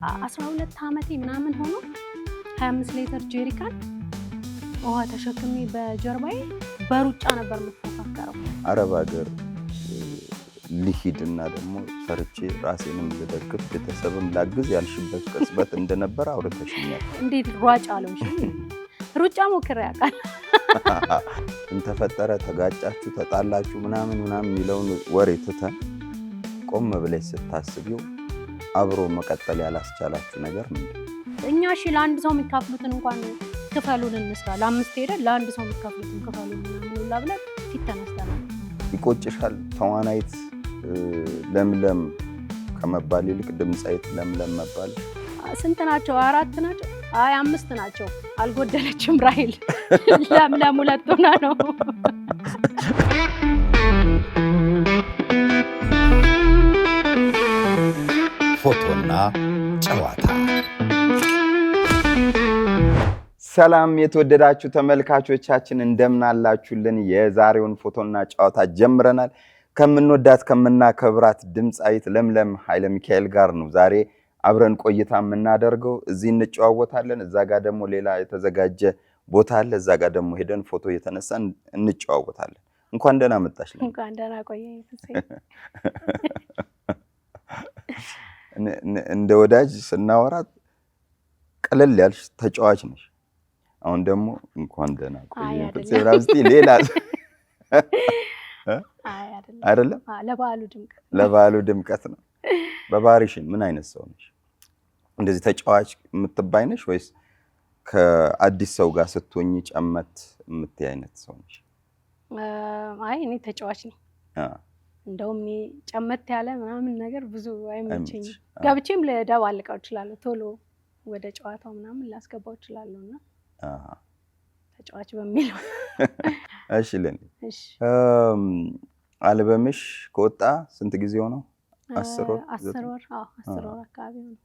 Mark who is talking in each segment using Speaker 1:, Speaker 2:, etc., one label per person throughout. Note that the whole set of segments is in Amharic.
Speaker 1: 12 ዓመቴ ምናምን ሆኖ 25 ሊትር ጄሪካን ውሃ ተሸክሜ በጀርባዬ በሩጫ ነበር የምፎካከረው።
Speaker 2: አረብ ሀገር ልሂድና ደግሞ ሰርቼ ራሴንም ልደግፍ ቤተሰብም ላግዝ ያልሽበት ቅጽበት እንደነበር አውርተሽኛል።
Speaker 1: እንዴት ሯጭ አለውሽ? ሩጫ ሞክሬ ያውቃል።
Speaker 2: እንተፈጠረ ተጋጫችሁ ተጣላችሁ ምናምን የሚለውን ወሬ ትተን ቆም ብለሽ ስታስቢው አብሮ መቀጠል ያላስቻላችሁ ነገር ምንድን ነው?
Speaker 1: እኛ እሺ ለአንድ ሰው የሚካፍሉትን እንኳን ክፈሉን እንስራ፣ ለአምስት ሄደን ለአንድ ሰው የሚካፍሉትን ክፈሉን ምናምን ሁላ ብለን ፊት ተነስተናል።
Speaker 2: ይቆጭሻል? ተዋናይት ለምለም ከመባል ይልቅ ድምጻዊት ለምለም መባል።
Speaker 1: ስንት ናቸው? 4 ናቸው? አይ 5 ናቸው። አልጎደለችም ራይል። ለምለም 2 ሆና ነው።
Speaker 3: ፎቶና ጨዋታ።
Speaker 2: ሰላም የተወደዳችሁ ተመልካቾቻችን እንደምን አላችሁልን? የዛሬውን ፎቶና ጨዋታ ጀምረናል። ከምንወዳት ከምናከብራት ድምጻዊት ለምለም ኃይለ ሚካኤል ጋር ነው ዛሬ አብረን ቆይታ የምናደርገው። እዚህ እንጨዋወታለን። እዛ ጋር ደግሞ ሌላ የተዘጋጀ ቦታ አለ። እዛ ጋር ደግሞ ሄደን ፎቶ እየተነሳን እንጨዋወታለን። እንኳን ደህና መጣሽ።
Speaker 1: እንኳን ደህና ቆየኝ።
Speaker 2: እንደ ወዳጅ ስናወራት ቀለል ያልሽ ተጫዋች ነሽ። አሁን ደግሞ እንኳን ደህና ቆየኝ ሌላ አይደለም። ለበዓሉ ድምቀት ነው። በባህሪሽን ምን አይነት ሰው ነሽ? እንደዚህ ተጫዋች የምትባይ ነሽ ወይስ ከአዲስ ሰው ጋር ስትሆኚ ጨመት የምትይ አይነት ሰው ነሽ?
Speaker 1: አይ እኔ ተጫዋች ነኝ። እንደውም ጨመት ያለ ምናምን ነገር ብዙ አይመቸኝም። ገብቼም ልደባልቀው እችላለሁ፣ ቶሎ ወደ ጨዋታው ምናምን ላስገባው እችላለሁና ተጫዋች በሚለው።
Speaker 2: እሺ አልበምሽ ከወጣ ስንት ጊዜ ሆነው? 10 ወር?
Speaker 1: 10 ወር አካባቢ ነው።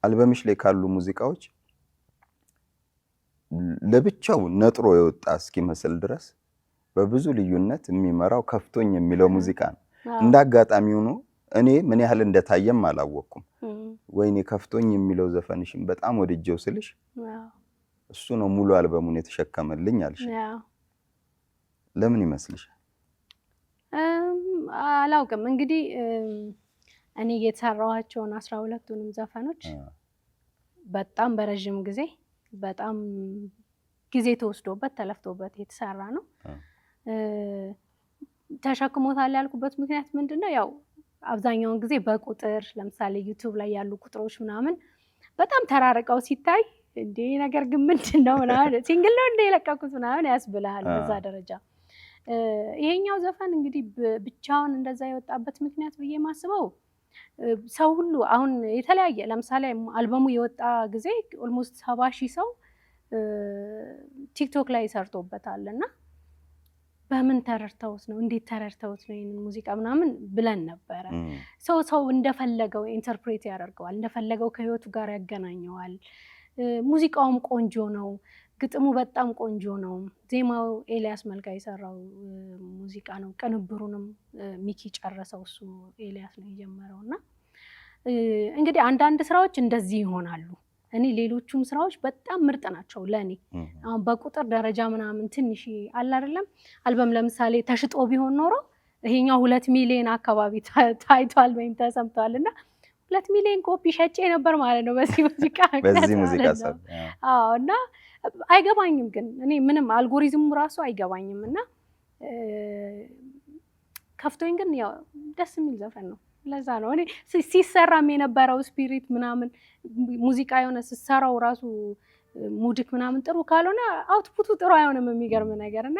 Speaker 2: አልበምሽ ላይ ካሉ ሙዚቃዎች ለብቻው ነጥሮ የወጣ እስኪመስል ድረስ በብዙ ልዩነት የሚመራው ከፍቶኝ የሚለው ሙዚቃ ነው። እንዳጋጣሚ ሆኖ እኔ ምን ያህል እንደታየም አላወቅኩም። ወይኔ ከፍቶኝ የሚለው ዘፈንሽን በጣም ወድጄው ስልሽ እሱ ነው ሙሉ አልበሙን የተሸከመልኝ አልሽ። ለምን ይመስልሻል?
Speaker 1: አላውቅም። እንግዲህ እኔ የተሰራኋቸውን 12ቱንም ዘፈኖች በጣም በረጅም ጊዜ በጣም ጊዜ ተወስዶበት ተለፍቶበት የተሰራ ነው። ተሸክሞታል ያልኩበት ምክንያት ምንድነው? ያው አብዛኛውን ጊዜ በቁጥር ለምሳሌ ዩቲዩብ ላይ ያሉ ቁጥሮች ምናምን በጣም ተራርቀው ሲታይ እንዴ ነገር ግን ምንድነው ምናምን ሲንግል ነው እንደ የለቀኩት ምናምን ያስብልሃል በዛ ደረጃ። ይሄኛው ዘፈን እንግዲህ ብቻውን እንደዛ የወጣበት ምክንያት ብዬ ማስበው ሰው ሁሉ አሁን የተለያየ ለምሳሌ አልበሙ የወጣ ጊዜ ኦልሞስት 70,000 ሰው ቲክቶክ ላይ ሰርቶበታልና በምን ተረርተውት ነው እንዴት ተረርተውት ነው ይሄንን ሙዚቃ ምናምን ብለን ነበረ። ሰው እንደፈለገው ኢንተርፕሬት ያደርገዋል፣ እንደፈለገው ከህይወቱ ጋር ያገናኘዋል። ሙዚቃውም ቆንጆ ነው፣ ግጥሙ በጣም ቆንጆ ነው። ዜማው ኤልያስ መልካ የሰራው ሙዚቃ ነው። ቅንብሩንም ሚኪ ጨረሰው፣ እሱ ኤልያስ ነው የጀመረውና እንግዲህ አንዳንድ ስራዎች እንደዚህ ይሆናሉ። እኔ ሌሎቹም ስራዎች በጣም ምርጥ ናቸው ለኔ። አሁን በቁጥር ደረጃ ምናምን ትንሽ አለ አይደለም። አልበም ለምሳሌ ተሽጦ ቢሆን ኖሮ ይሄኛው 2 ሚሊዮን አካባቢ ታይቷል ወይም ተሰምቷልና 2 ሚሊዮን ኮፒ ሸጬ ነበር ማለት ነው በዚህ ሙዚቃ
Speaker 2: ሰር።
Speaker 1: እና አይገባኝም ግን እኔ ምንም አልጎሪዝሙ ራሱ አይገባኝም። እና ከፍቶኝ ግን ያው ደስ የሚል ዘፈን ነው። ለዛ ነው እኔ ሲሰራም የነበረው ስፒሪት ምናምን ሙዚቃ የሆነ ሲሰራው ራሱ ሙዚክ ምናምን ጥሩ ካልሆነ አውትፑቱ ጥሩ አይሆንም። የሚገርም ነገርና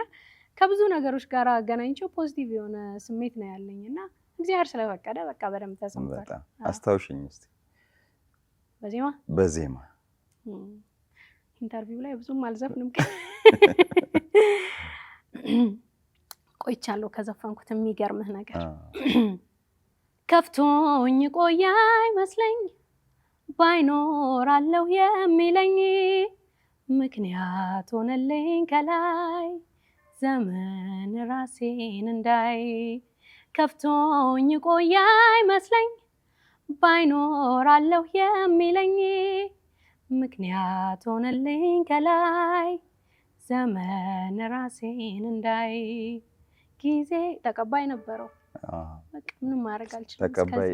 Speaker 1: ከብዙ ነገሮች ጋር አገናኝቼው ፖዚቲቭ የሆነ ስሜት ነው ያለኝና እግዚአብሔር ስለፈቀደ በቃ በደንብ ተሰምቷል።
Speaker 2: አስታውሽኝ እስቲ በዜማ
Speaker 1: ኢንተርቪው ላይ ብዙም አልዘፍንም ቆይቻለሁ ከዘፈንኩት። የሚገርምህ ነገር ከፍቶኝ ቆያ አይመስለኝ ባይኖራለሁ የሚለኝ ምክንያት ሆነልኝ ከላይ ዘመን ራሴን እንዳይ ከፍቶኝ ቆያ አይመስለኝ ባይኖራለሁ የሚለኝ ምክንያት ሆነልኝ ከላይ ዘመን ራሴን እንዳይ ጊዜ ተቀባይ ነበረው። በቃ ምንም ማድረግ አልችልም።
Speaker 2: ተቀባይ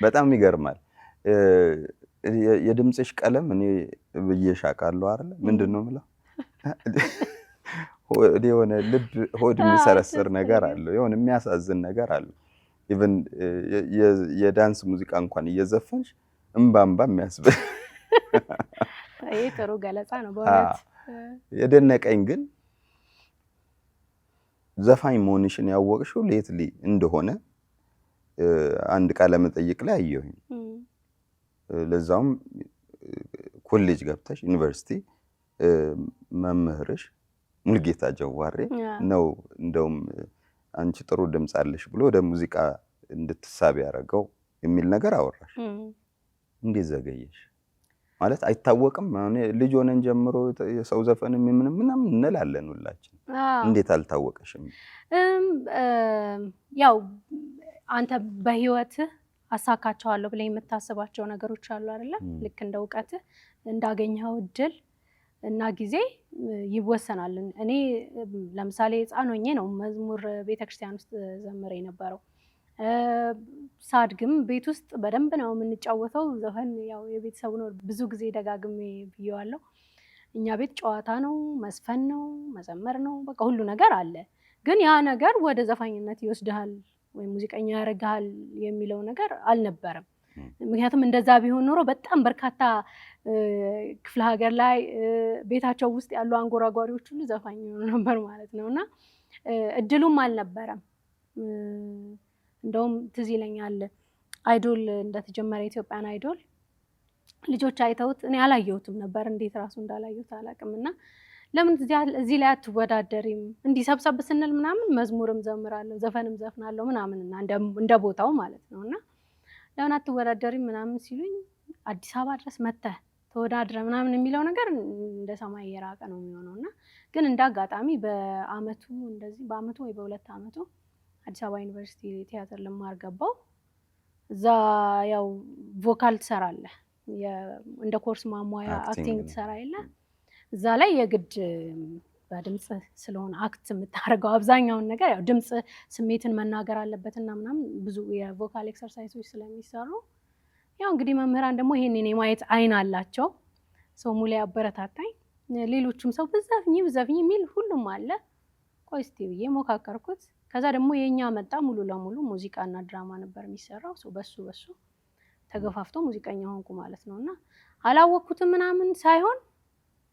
Speaker 2: በጣም ይገርማል። የድምጽሽ ቀለም እኔ ብዬሽ አውቃለሁ አይደል? ምንድነው የምለው የሆነ ልብ ሆድ የሚሰረስር ነገር አለው፣ የሆነ የሚያሳዝን ነገር አለው። ኢቭን የዳንስ ሙዚቃ እንኳን እየዘፈንሽ እምባምባ የሚያስብል
Speaker 1: ይሄ ጥሩ ገለጻ ነው በእውነት።
Speaker 2: የደነቀኝ ግን ዘፋኝ መሆንሽን ያወቅሽው ሌትሊ እንደሆነ አንድ ቃለ መጠይቅ ላይ አየሁኝ። ለዛውም ኮሌጅ ገብተሽ ዩኒቨርሲቲ መምህርሽ ሙልጌታ ጀዋሬ ነው እንደውም አንቺ ጥሩ ድምጽ አለሽ ብሎ ወደ ሙዚቃ እንድትሳብ ያደረገው የሚል ነገር አወራሽ። እንዴት ዘገየሽ? ማለት አይታወቅም። ልጅ ሆነን ጀምሮ የሰው ዘፈን ምናምን እንላለን ሁላችን። እንዴት አልታወቀሽም?
Speaker 1: ያው አንተ በህይወትህ አሳካቸዋለሁ ብለህ የምታስባቸው ነገሮች አሉ አይደለ? ልክ እንደ እውቀትህ እንዳገኘኸው እድል እና ጊዜ ይወሰናል። እኔ ለምሳሌ ህፃን ሆኜ ነው መዝሙር ቤተክርስቲያን ውስጥ ዘምሬ የነበረው። ሳድግም ቤት ውስጥ በደንብ ነው የምንጫወተው ዘፈን። ያው የቤተሰቡ ነው፣ ብዙ ጊዜ ደጋግሜ ብየዋለሁ። እኛ ቤት ጨዋታ ነው፣ መስፈን ነው፣ መዘመር ነው፣ በቃ ሁሉ ነገር አለ። ግን ያ ነገር ወደ ዘፋኝነት ይወስድሃል ወይ ሙዚቀኛ ያደርግሃል የሚለው ነገር አልነበረም። ምክንያቱም እንደዛ ቢሆን ኖሮ በጣም በርካታ ክፍለ ሀገር ላይ ቤታቸው ውስጥ ያሉ አንጎራጓሪዎች ሁሉ ዘፋኝ ሆኑ ነበር ማለት ነው። እና እድሉም አልነበረም። እንደውም ትዝ ይለኛል አይዶል እንደተጀመረ ኢትዮጵያን አይዶል ልጆች አይተውት እኔ አላየሁትም ነበር፣ እንዴት ራሱ እንዳላየሁት አላውቅም። እና ለምን እዚህ ላይ አትወዳደሪም? እንዲህ ሰብሰብ ስንል ምናምን መዝሙርም ዘምራለሁ ዘፈንም ዘፍናለሁ ምናምን እና እንደ ቦታው ማለት ነው። እና ለምን አትወዳደሪም ምናምን ሲሉኝ አዲስ አበባ ድረስ መተህ ተወዳድረ ምናምን የሚለው ነገር እንደ ሰማይ የራቀ ነው የሚሆነው። እና ግን እንደ አጋጣሚ በአመቱ ወይ በሁለት አመቱ አዲስ አበባ ዩኒቨርሲቲ ቲያትር ልማር ገባው። እዛ ያው ቮካል ትሰራለህ፣ እንደ ኮርስ ማሟያ አክቲንግ ትሰራ የለ። እዛ ላይ የግድ በድምጽ ስለሆነ አክት የምታደርገው አብዛኛውን ነገር ያው ድምጽ ስሜትን መናገር አለበትና ምናምን ብዙ የቮካል ኤክሰርሳይሶች ስለሚሰሩ ያው እንግዲህ መምህራን ደግሞ ይሄንን የማየት አይን አላቸው። ሰው ሙሉ ያበረታታኝ፣ ሌሎችም ሰው ብዛፍኝ የሚል ሁሉም አለ። ቆይ እስቲ ብዬ ሞካከርኩት። ከዛ ደግሞ የኛ መጣ ሙሉ ለሙሉ ሙዚቃና ድራማ ነበር የሚሰራው። ሰው በሱ ተገፋፍቶ ሙዚቀኛ ሆንኩ ማለት ነውና አላወቅኩትም ምናምን ሳይሆን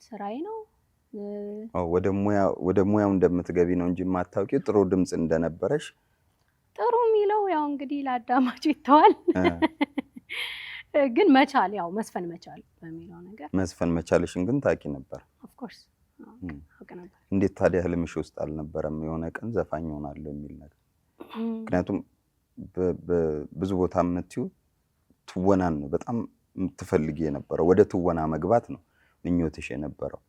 Speaker 1: ስራዬ ነው።
Speaker 2: ወደ ሙያው እንደምትገቢ ነው እንጂ የማታውቂው ጥሩ ድምጽ እንደነበረሽ።
Speaker 1: ጥሩ የሚለው ያው እንግዲህ ለአዳማጭ ይተዋል። ግን መቻል ያው መስፈን መቻል በሚለው ነገር
Speaker 2: መስፈን መቻልሽን ግን ታውቂ ነበር?
Speaker 1: ኦፍ ኮርስ አውቅ ነበር።
Speaker 2: እንዴት ታዲያ ህልምሽ ውስጥ አልነበረም የሆነ ቀን ዘፋኝ ሆናለሁ የሚል ነገር? ምክንያቱም ብዙ ቦታ የምትይው ትወናን ነው በጣም ትፈልጊ የነበረው፣ ወደ ትወና መግባት ነው ምኞትሽ የነበረው።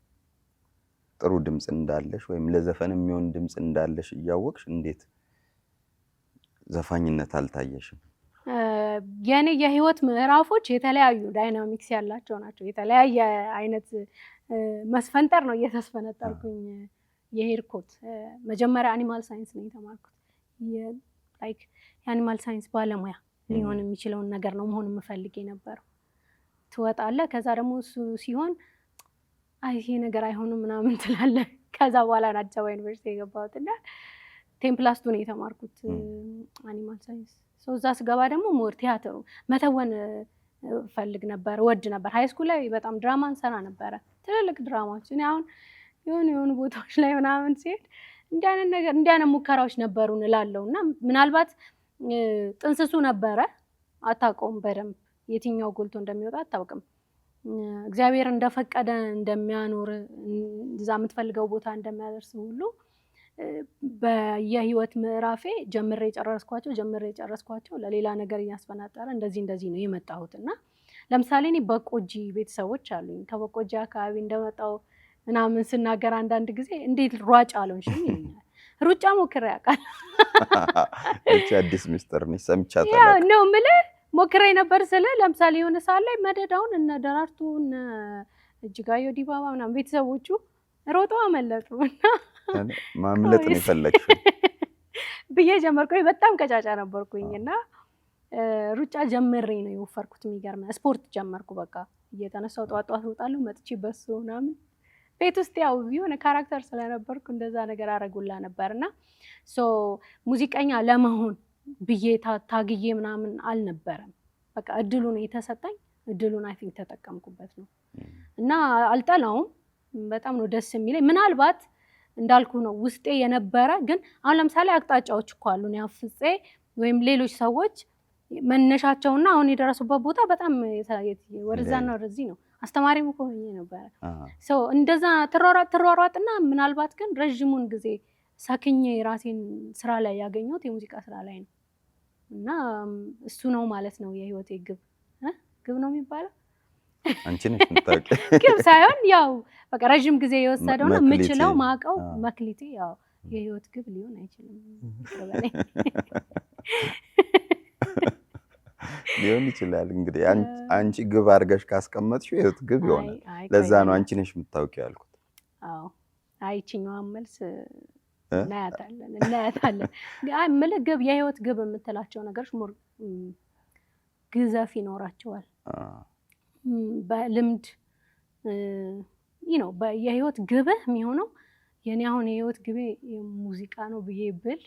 Speaker 2: ጥሩ ድምጽ እንዳለሽ ወይም ለዘፈን የሚሆን ድምጽ እንዳለሽ እያወቅሽ እንዴት ዘፋኝነት አልታየሽም?
Speaker 1: የኔ የህይወት ምዕራፎች የተለያዩ ዳይናሚክስ ያላቸው ናቸው። የተለያየ አይነት መስፈንጠር ነው እየተስፈነጠርኩኝ የሄድኩት። መጀመሪያ አኒማል ሳይንስ ነው የተማርኩት። ላይክ የአኒማል ሳይንስ ባለሙያ ሊሆን የሚችለውን ነገር ነው መሆን የምፈልግ የነበረው። ትወጣለህ፣ ከዛ ደግሞ እሱ ሲሆን አይ ይሄ ነገር አይሆንም ምናምን ትላለህ። ከዛ በኋላ አዲስ አበባ ዩኒቨርሲቲ የገባሁት እና ቴምፕላስቱ ነው የተማርኩት አኒማል ሳይንስ። እዛ ስገባ ደግሞ ሞር ቲያትሩ መተወን ፈልግ ነበር፣ ወድ ነበር። ሃይ ስኩል ላይ በጣም ድራማ እንሰራ ነበረ፣ ትልልቅ ድራማዎች። እኔ አሁን የሆኑ ቦታዎች ላይ ምናምን ሲሄድ እንዲህ አይነት ሙከራዎች ነበሩን እላለሁ። እና ምናልባት ጥንስሱ ነበረ፣ አታውቀውም በደንብ የትኛው ጎልቶ እንደሚወጣ አታውቅም። እግዚአብሔር እንደፈቀደ እንደሚያኖር እዛ የምትፈልገው ቦታ እንደሚያደርስ ሁሉ በየህይወት ምዕራፌ ጀምሬ የጨረስኳቸው ለሌላ ነገር እያስፈናጠረ እንደዚህ ነው የመጣሁት። እና ለምሳሌ እኔ በቆጂ ቤተሰቦች አሉኝ። ከበቆጂ አካባቢ እንደመጣው ምናምን ስናገር አንዳንድ ጊዜ እንዴት ሯጭ አልሆንሽም ይሉኛል። ሩጫ ሞክሬ ያውቃል።
Speaker 2: እቺ አዲስ ሚስጥር ነች፣ ሰምቻታለሁ።
Speaker 1: ነው የምልህ ሞክሬ ነበር ስለ ለምሳሌ የሆነ ሰዓት ላይ መደዳውን እነ ደራርቱ እነ እጅጋየሁ ዲባባ ምናምን ቤተሰቦቹ ሮጠው አመለጡ እና
Speaker 2: ማምለጥ ነው የፈለግሽው
Speaker 1: ብዬ ጀመርኩኝ። በጣም ቀጫጫ ነበርኩኝና ሩጫ ጀምሬ ነው የወፈርኩት። የሚገርም ስፖርት ጀመርኩ። በቃ እየተነሳው ጧት ሮጣለሁ መጥቼ በሱ ምናምን ቤት ውስጥ ያው የሆነ ካራክተር ስለነበርኩ እንደዛ ነገር አረጉላ ነበርና ሙዚቀኛ ለመሆን ብዬ ታግዬ ምናምን አልነበረም። በቃ እድሉ ነው የተሰጠኝ። እድሉን አይ ቲንክ ተጠቀምኩበት ነው እና አልጠላውም። በጣም ነው ደስ የሚለኝ። ምናልባት እንዳልኩ ነው ውስጤ የነበረ ግን አሁን ለምሳሌ አቅጣጫዎች እኮ አሉ። ያፍጼ ወይም ሌሎች ሰዎች መነሻቸውና አሁን የደረሱበት ቦታ በጣም ወደዛና ወደዚህ ነው። አስተማሪም እኮ ሆኜ ነበረ። እንደዛ ትሯሯጥና ምናልባት ግን ረዥሙን ጊዜ ሰክኜ ራሴን ስራ ላይ ያገኘሁት የሙዚቃ ስራ ላይ ነው እና እሱ ነው ማለት ነው የህይወቴ ግብ። ግብ ነው የሚባለው
Speaker 2: አንቺ ነሽ የምታውቂው።
Speaker 1: ግብ ሳይሆን ያው በቃ ረዥም ጊዜ የወሰደውና የምችለው ማቀው መክሊቴ ያው የህይወት ግብ ሊሆን አይችልም።
Speaker 2: ሊሆን ይችላል እንግዲህ አንቺ ግብ አድርገሽ ካስቀመጥሽው የህይወት ግብ ይሆናል። ለዛ ነው አንቺ ነሽ የምታውቂው ያልኩት።
Speaker 1: አዎ አይቺኛው መልስ እናያታለን። አይ የምልህ ግብ የህይወት ግብ የምትላቸው ነገሮች ግዘፍ ይኖራቸዋል። በልምድ የህይወት ግብህ የሚሆነው የኔ አሁን የህይወት ግቤ ሙዚቃ ነው ብዬ ብል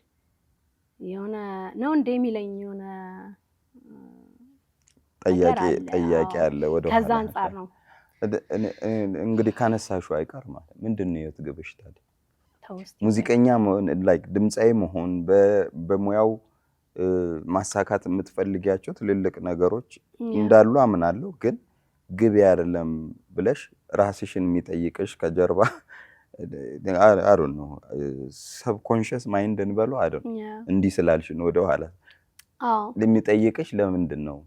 Speaker 1: የሆነ ነው እንደሚለኝ የሆነ
Speaker 2: ጥያቄ አለ ወደ ኋላ።
Speaker 1: ከዛ አንፃር ነው
Speaker 2: እንግዲህ ካነሳሽው አይቀር ማለት ምንድን ነው የህይወት ግብሽ ታዲያ? ሙዚቀኛ መሆን ላይክ ድምጻዊ መሆን በሙያው ማሳካት የምትፈልጊያቸው ትልልቅ ነገሮች እንዳሉ አምናለሁ። ግን ግብ አይደለም ብለሽ ራስሽን የሚጠይቅሽ ከጀርባ አሩን ነው ሰብኮንሺየስ ማይንድ እንበለው አይደል? እንዲህ ስላልሽ ነው ወደ ኋላ ለሚጠይቅሽ ለምንድን ነው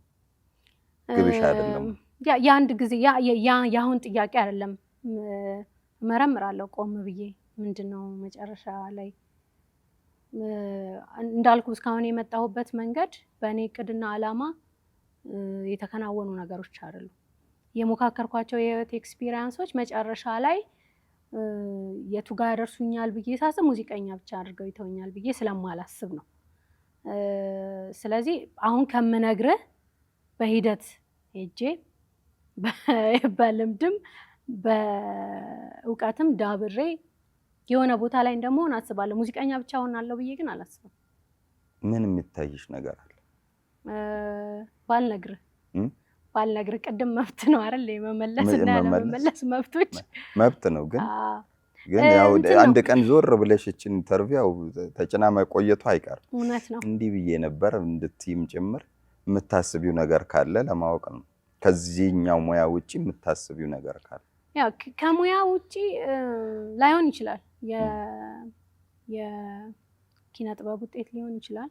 Speaker 2: ግብሽ አይደለም?
Speaker 1: የአንድ ጊዜ ያሁን ጥያቄ አይደለም። መረምራለሁ ቆም ብዬ ምንድነው መጨረሻ ላይ እንዳልኩ እስካሁን የመጣሁበት መንገድ በእኔ እቅድና ዓላማ የተከናወኑ ነገሮች አይደሉም። የሞካከርኳቸው የህይወት ኤክስፒሪየንሶች መጨረሻ ላይ የቱ ጋር ያደርሱኛል ብዬ ሳስብ ሙዚቀኛ ብቻ አድርገው ይተውኛል ብዬ ስለማላስብ ነው። ስለዚህ አሁን ከምነግርህ በሂደት ሄጄ በልምድም በእውቀትም ዳብሬ የሆነ ቦታ ላይ እንደመሆን አስባለሁ። ሙዚቀኛ ብቻ ሆናለሁ ብዬ ግን አላስብም።
Speaker 2: ምን የሚታይሽ ነገር አለ?
Speaker 1: ባልነግርህ ቅድም መብት ነው አይደል? የመመለስ እና ያለመመለስ መብቶች
Speaker 2: መብት ነው። ግን ያው አንድ ቀን ዞር ብለሽ እቺን ኢንተርቪው ተጭና መቆየቱ አይቀርም።
Speaker 1: እውነት ነው።
Speaker 2: እንዲህ ብዬ ነበር እንድትይም ጭምር የምታስቢው ነገር ካለ ለማወቅ ነው። ከዚህኛው ሙያ ውጪ የምታስቢው ነገር ካለ
Speaker 1: ያው ከሙያ ውጪ ላይሆን ይችላል። የኪነ ጥበብ ውጤት ሊሆን ይችላል።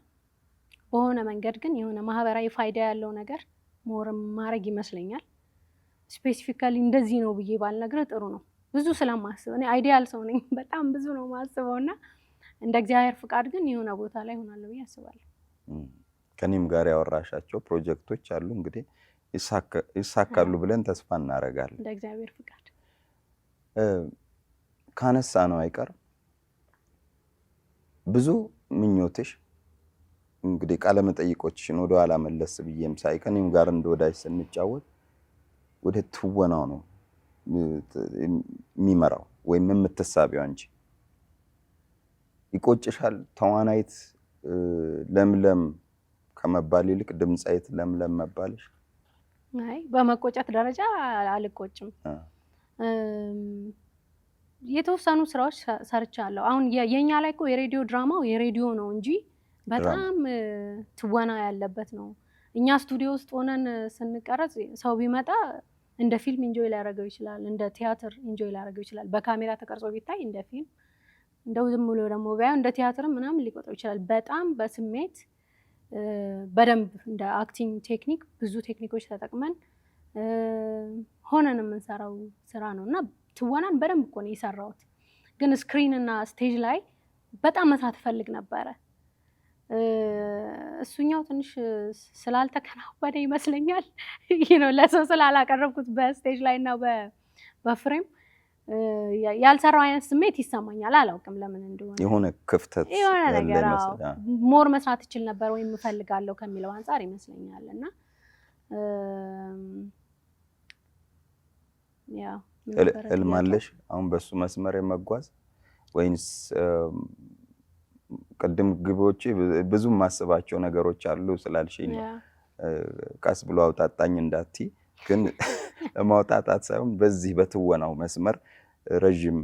Speaker 1: በሆነ መንገድ ግን የሆነ ማህበራዊ ፋይዳ ያለው ነገር ሞርም ማድረግ ይመስለኛል። ስፔሲፊካሊ እንደዚህ ነው ብዬ ባልነግርህ ጥሩ ነው። ብዙ ስለማስብ እኔ አይዲያል ሰው ነኝ። በጣም ብዙ ነው ማስበውና እንደ እግዚአብሔር ፍቃድ ግን የሆነ ቦታ ላይ ሆናለሁ ብዬ አስባለሁ።
Speaker 2: ከኔም ጋር ያወራሻቸው ፕሮጀክቶች አሉ እንግዲህ ይሳካሉ ብለን ተስፋ እናደርጋለን።
Speaker 1: እንደ እግዚአብሔር ፍቃድ
Speaker 2: ካነሳ ነው አይቀር ብዙ ምኞትሽ እንግዲህ ቃለ መጠይቆችሽን ወደ ኋላ መለስ ብዬም ሳይ ከኔም ጋር እንደወዳጅ ስንጫወት ወደ ትወናው ነው የሚመራው ወይም የምትሳቢው አንቺ። ይቆጭሻል ተዋናይት ለምለም ከመባል ይልቅ ድምጻዊት ለምለም መባልሽ?
Speaker 1: አይ በመቆጨት ደረጃ አልቆጭም። የተወሰኑ ስራዎች ሰርቻለሁ። አሁን የኛ ላይ እኮ የሬዲዮ ድራማው የሬዲዮ ነው እንጂ በጣም ትወና ያለበት ነው። እኛ ስቱዲዮ ውስጥ ሆነን ስንቀረጽ ሰው ቢመጣ እንደ ፊልም ኢንጆይ ሊያደርገው ይችላል፣ እንደ ቲያትር ኢንጆይ ሊያደርገው ይችላል። በካሜራ ተቀርጾ ቢታይ እንደ ፊልም፣ እንደው ዝም ብሎ ደግሞ ቢያዩ እንደ ቲያትርም ምናምን ሊቆጥረው ይችላል። በጣም በስሜት በደንብ እንደ አክቲንግ ቴክኒክ ብዙ ቴክኒኮች ተጠቅመን ሆነን የምንሰራው ስራ ነው እና ትወናን በደንብ እኮ ነው የሰራሁት። ግን ስክሪን እና ስቴጅ ላይ በጣም መስራት ፈልግ ነበረ። እሱኛው ትንሽ ስላልተከናወነ ይመስለኛል ለሰው ስላላቀረብኩት በስቴጅ ላይ እና በፍሬም ያልሰራው አይነት ስሜት ይሰማኛል። አላውቅም ለምን እንደሆነ
Speaker 2: የሆነ ክፍተት
Speaker 1: የሆነ ነገር ሞር መስራት ይችል ነበር ወይም እፈልጋለሁ ከሚለው አንፃር ይመስለኛል። እና
Speaker 2: ህልም አለሽ አሁን በሱ መስመር የመጓዝ ወይንስ ቅድም ግቦቼ ብዙ ማስባቸው ነገሮች አሉ ስላልሽኝ ቀስ ብሎ አውጣጣኝ እንዳትይ፣ ግን ማውጣጣት ሳይሆን በዚህ በትወናው መስመር ረጅም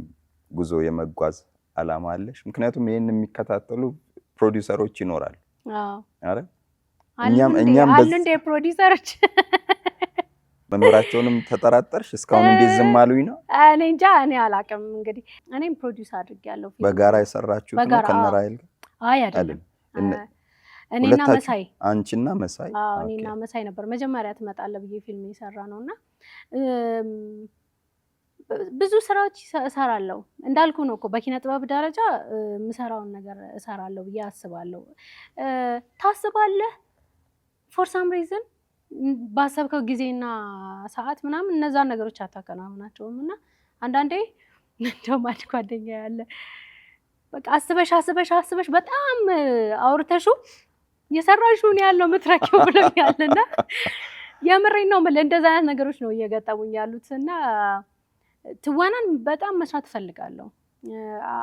Speaker 2: ጉዞ የመጓዝ አላማ አለሽ? ምክንያቱም ይሄን የሚከታተሉ ፕሮዲውሰሮች ይኖራሉ። አረ እኛም
Speaker 1: አሉ እንደ ፕሮዲውሰሮች
Speaker 2: መኖራቸውንም ተጠራጠርሽ? እስካሁን እንዴት ዝም አሉኝ ነው?
Speaker 1: እኔ እንጃ፣ እኔ አላውቅም። እንግዲህ እኔም ፕሮዲውስ አድርጌያለሁ።
Speaker 2: በጋራ የሰራችሁት ነው ከነራይል ጋር?
Speaker 1: አይ አይደለም፣ እኔና መሳይ።
Speaker 2: አንቺና መሳይ?
Speaker 1: አዎ እኔና መሳይ ነበር መጀመሪያ ትመጣለህ ብዬ ፊልም የሰራ ነውና ብዙ ስራዎች እሰራለሁ። እንዳልኩ ነው እኮ በኪነ ጥበብ ደረጃ የምሰራውን ነገር እሰራለሁ ብዬ አስባለሁ። ታስባለህ ፎር ሳም ሪዝን ባሰብከው ጊዜና ሰዓት ምናምን እነዛን ነገሮች አታከናውናቸውም። እና አንዳንዴ እንደውም አንድ ጓደኛ ያለ በቃ አስበሽ በጣም አውርተሹ የሰራሽውን ያለው ምትረኪው ብሎኛልና የምሬን ነው የምልህ። እንደዛ አይነት ነገሮች ነው እየገጠሙኝ ያሉት እና ትወናን በጣም መስራት እፈልጋለሁ።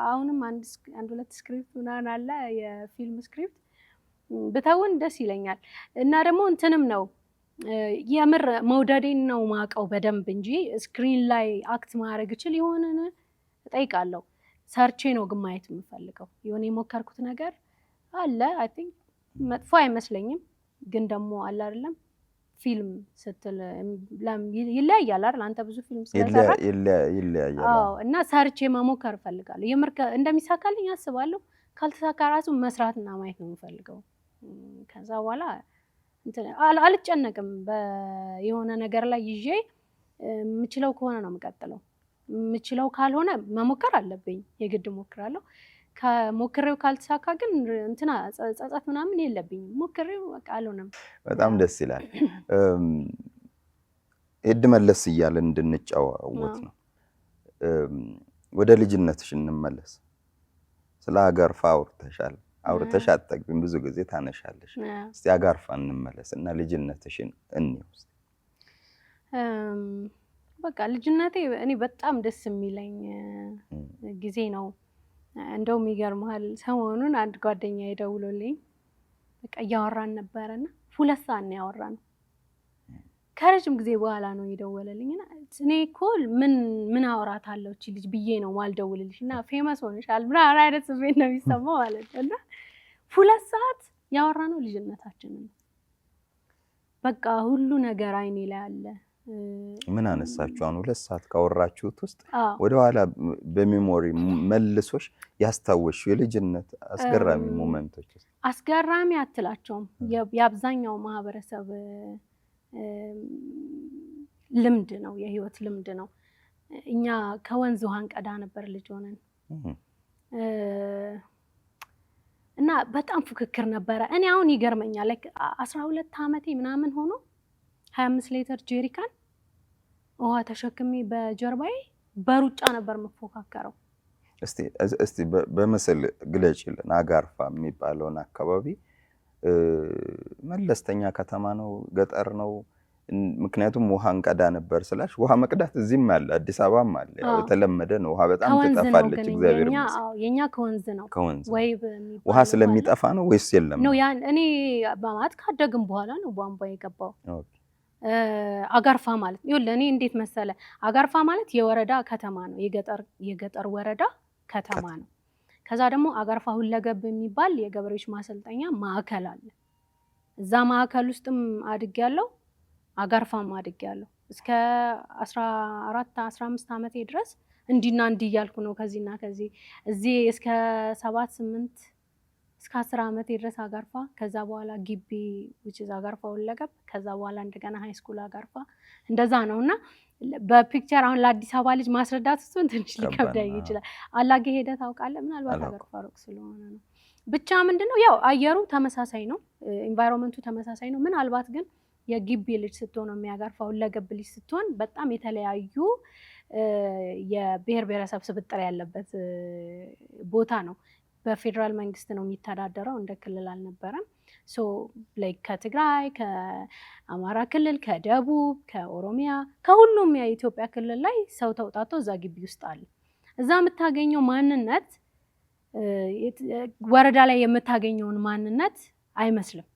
Speaker 1: አሁንም አንድ ሁለት ስክሪፕት ምናምን አለ የፊልም ስክሪፕት ብተውን ደስ ይለኛል። እና ደግሞ እንትንም ነው የምር መውደዴን ነው ማቀው በደንብ እንጂ ስክሪን ላይ አክት ማድረግ እችል ይሆንን እጠይቃለሁ። ሰርቼ ነው ግን ማየት የምፈልገው። የሆነ የሞከርኩት ነገር አለ አይ ቲንክ መጥፎ አይመስለኝም፣ ግን ደግሞ አለ አይደለም ፊልም ስትል ይለያያል አይደል? አንተ ብዙ ፊልም ስለሰራ
Speaker 2: ይለያያል።
Speaker 1: አዎ። እና ሰርቼ መሞከር እፈልጋለሁ። የምር እንደሚሳካልኝ አስባለሁ። ካልተሳካ ራሱ መስራትና ማየት ነው የምፈልገው። ከዛ በኋላ አልጨነቅም። የሆነ ነገር ላይ ይዤ የምችለው ከሆነ ነው የምቀጥለው። የምችለው ካልሆነ መሞከር አለብኝ፣ የግድ ሞክራለሁ። ከሞክሬው ካልተሳካ ግን እንትና ጸጸት ምናምን የለብኝም። ሞክሬው በቃ አልሆነም።
Speaker 2: በጣም ደስ ይላል። ሄድ መለስ እያለን እንድንጫወት ነው። ወደ ልጅነትሽ እንመለስ። ስለ አጋርፋ አውርተሽ አትጠግቢም፣ ብዙ ጊዜ ታነሻለሽ። እስቲ አጋርፋ እንመለስ እና ልጅነትሽን እንየው።
Speaker 1: በቃ ልጅነቴ እኔ በጣም ደስ የሚለኝ ጊዜ ነው። እንደውም ይገርምሃል ሰሞኑን አንድ ጓደኛ ደውሎልኝ በቃ እያወራን ነበረና 2 ሰዓት ነው ያወራነው። ከረጅም ጊዜ በኋላ ነው የደወለልኝና እኔ እኮ ምን አወራታለሁ እቺ ልጅ ብዬ ነው ማልደውልልሽ እና ፌመስ ሆነሻል ምናምን አይነት ስሜት ነው የሚሰማው ማለት ነው። እና 2 ሰዓት ያወራነው ልጅነታችንን በቃ ሁሉ ነገር አይኔ ላይ አለ።
Speaker 2: ምን አነሳችሁ? አሁን 2 ሰዓት ካወራችሁት ውስጥ ወደ ኋላ በሜሞሪ መልሶሽ ያስታወሽው የልጅነት አስገራሚ ሞመንቶች?
Speaker 1: አስገራሚ አትላቸውም። የአብዛኛው ማህበረሰብ ልምድ ነው፣ የህይወት ልምድ ነው። እኛ ከወንዝ ውሃን ቀዳ ነበር ልጅ ሆነን እና በጣም ፉክክር ነበረ። እኔ አሁን ይገርመኛል 12 ዓመቴ ምናምን ሆኖ 25 ሊትር ጄሪካን ውሃ ተሸክሜ በጀርባዬ በሩጫ ነበር መፎካከረው።
Speaker 2: እስቲ በምስል ግለጪልን። አጋርፋ የሚባለውን አካባቢ መለስተኛ ከተማ ነው ገጠር ነው? ምክንያቱም ውሃ እንቀዳ ነበር ስላሽ ውሃ መቅዳት እዚህም አለ አዲስ አበባም አለ፣ ያው የተለመደ ነው። ውሃ በጣም ትጠፋለች። እግዚአብሔር ይመስገን
Speaker 1: የኛ ከወንዝ ነው። ወይ
Speaker 2: ውሃ ስለሚጠፋ ነው ወይስ የለም
Speaker 1: ነው? ያን እኔ በማት ካደግም በኋላ ነው ቧንቧ የገባው። አጋርፋ ማለት ይኸውልህ እኔ እንዴት መሰለ፣ አጋርፋ ማለት የወረዳ ከተማ ነው፣ የገጠር ወረዳ ከተማ ነው። ከዛ ደግሞ አጋርፋ ሁለገብ የሚባል የገበሬዎች ማሰልጠኛ ማዕከል አለ። እዛ ማዕከል ውስጥም አድጌያለሁ፣ አጋርፋም አድጌያለሁ። እስከ 14 15 ዓመቴ ድረስ እንዲና እንዲ እያልኩ ነው ከዚህና ከዚህ እዚህ እስከ 7 8 እስከ 10 ዓመት ድረስ አጋርፋ ከዛ በኋላ ግቢ which is አጋርፋ ወለገብ ከዛ በኋላ እንደገና ሃይ ስኩል አጋርፋ እንደዛ ነውና በፒክቸር አሁን ለአዲስ አበባ ልጅ ማስረዳት እሱን ትንሽ ሊከብዳይ ይችላል። አላጌ ሄደህ ታውቃለህ? ምናልባት አጋርፋ ሩቅ ስለሆነ ነው። ብቻ ምንድነው ያው አየሩ ተመሳሳይ ነው፣ ኢንቫይሮንመንቱ ተመሳሳይ ነው። ምናልባት ግን የግቢ ልጅ ስትሆን ነው የሚያጋርፋው ለገብ ልጅ ስትሆን በጣም የተለያዩ የብሔር ብሔረሰብ ስብጥር ያለበት ቦታ ነው። በፌደራል መንግስት ነው የሚተዳደረው፣ እንደ ክልል አልነበረም። ሶ ላይክ ከትግራይ፣ ከአማራ ክልል፣ ከደቡብ፣ ከኦሮሚያ ከሁሉም የኢትዮጵያ ክልል ላይ ሰው ተውጣቶ እዛ ግቢ ውስጥ አለ። እዛ የምታገኘው ማንነት ወረዳ ላይ የምታገኘውን ማንነት አይመስልም።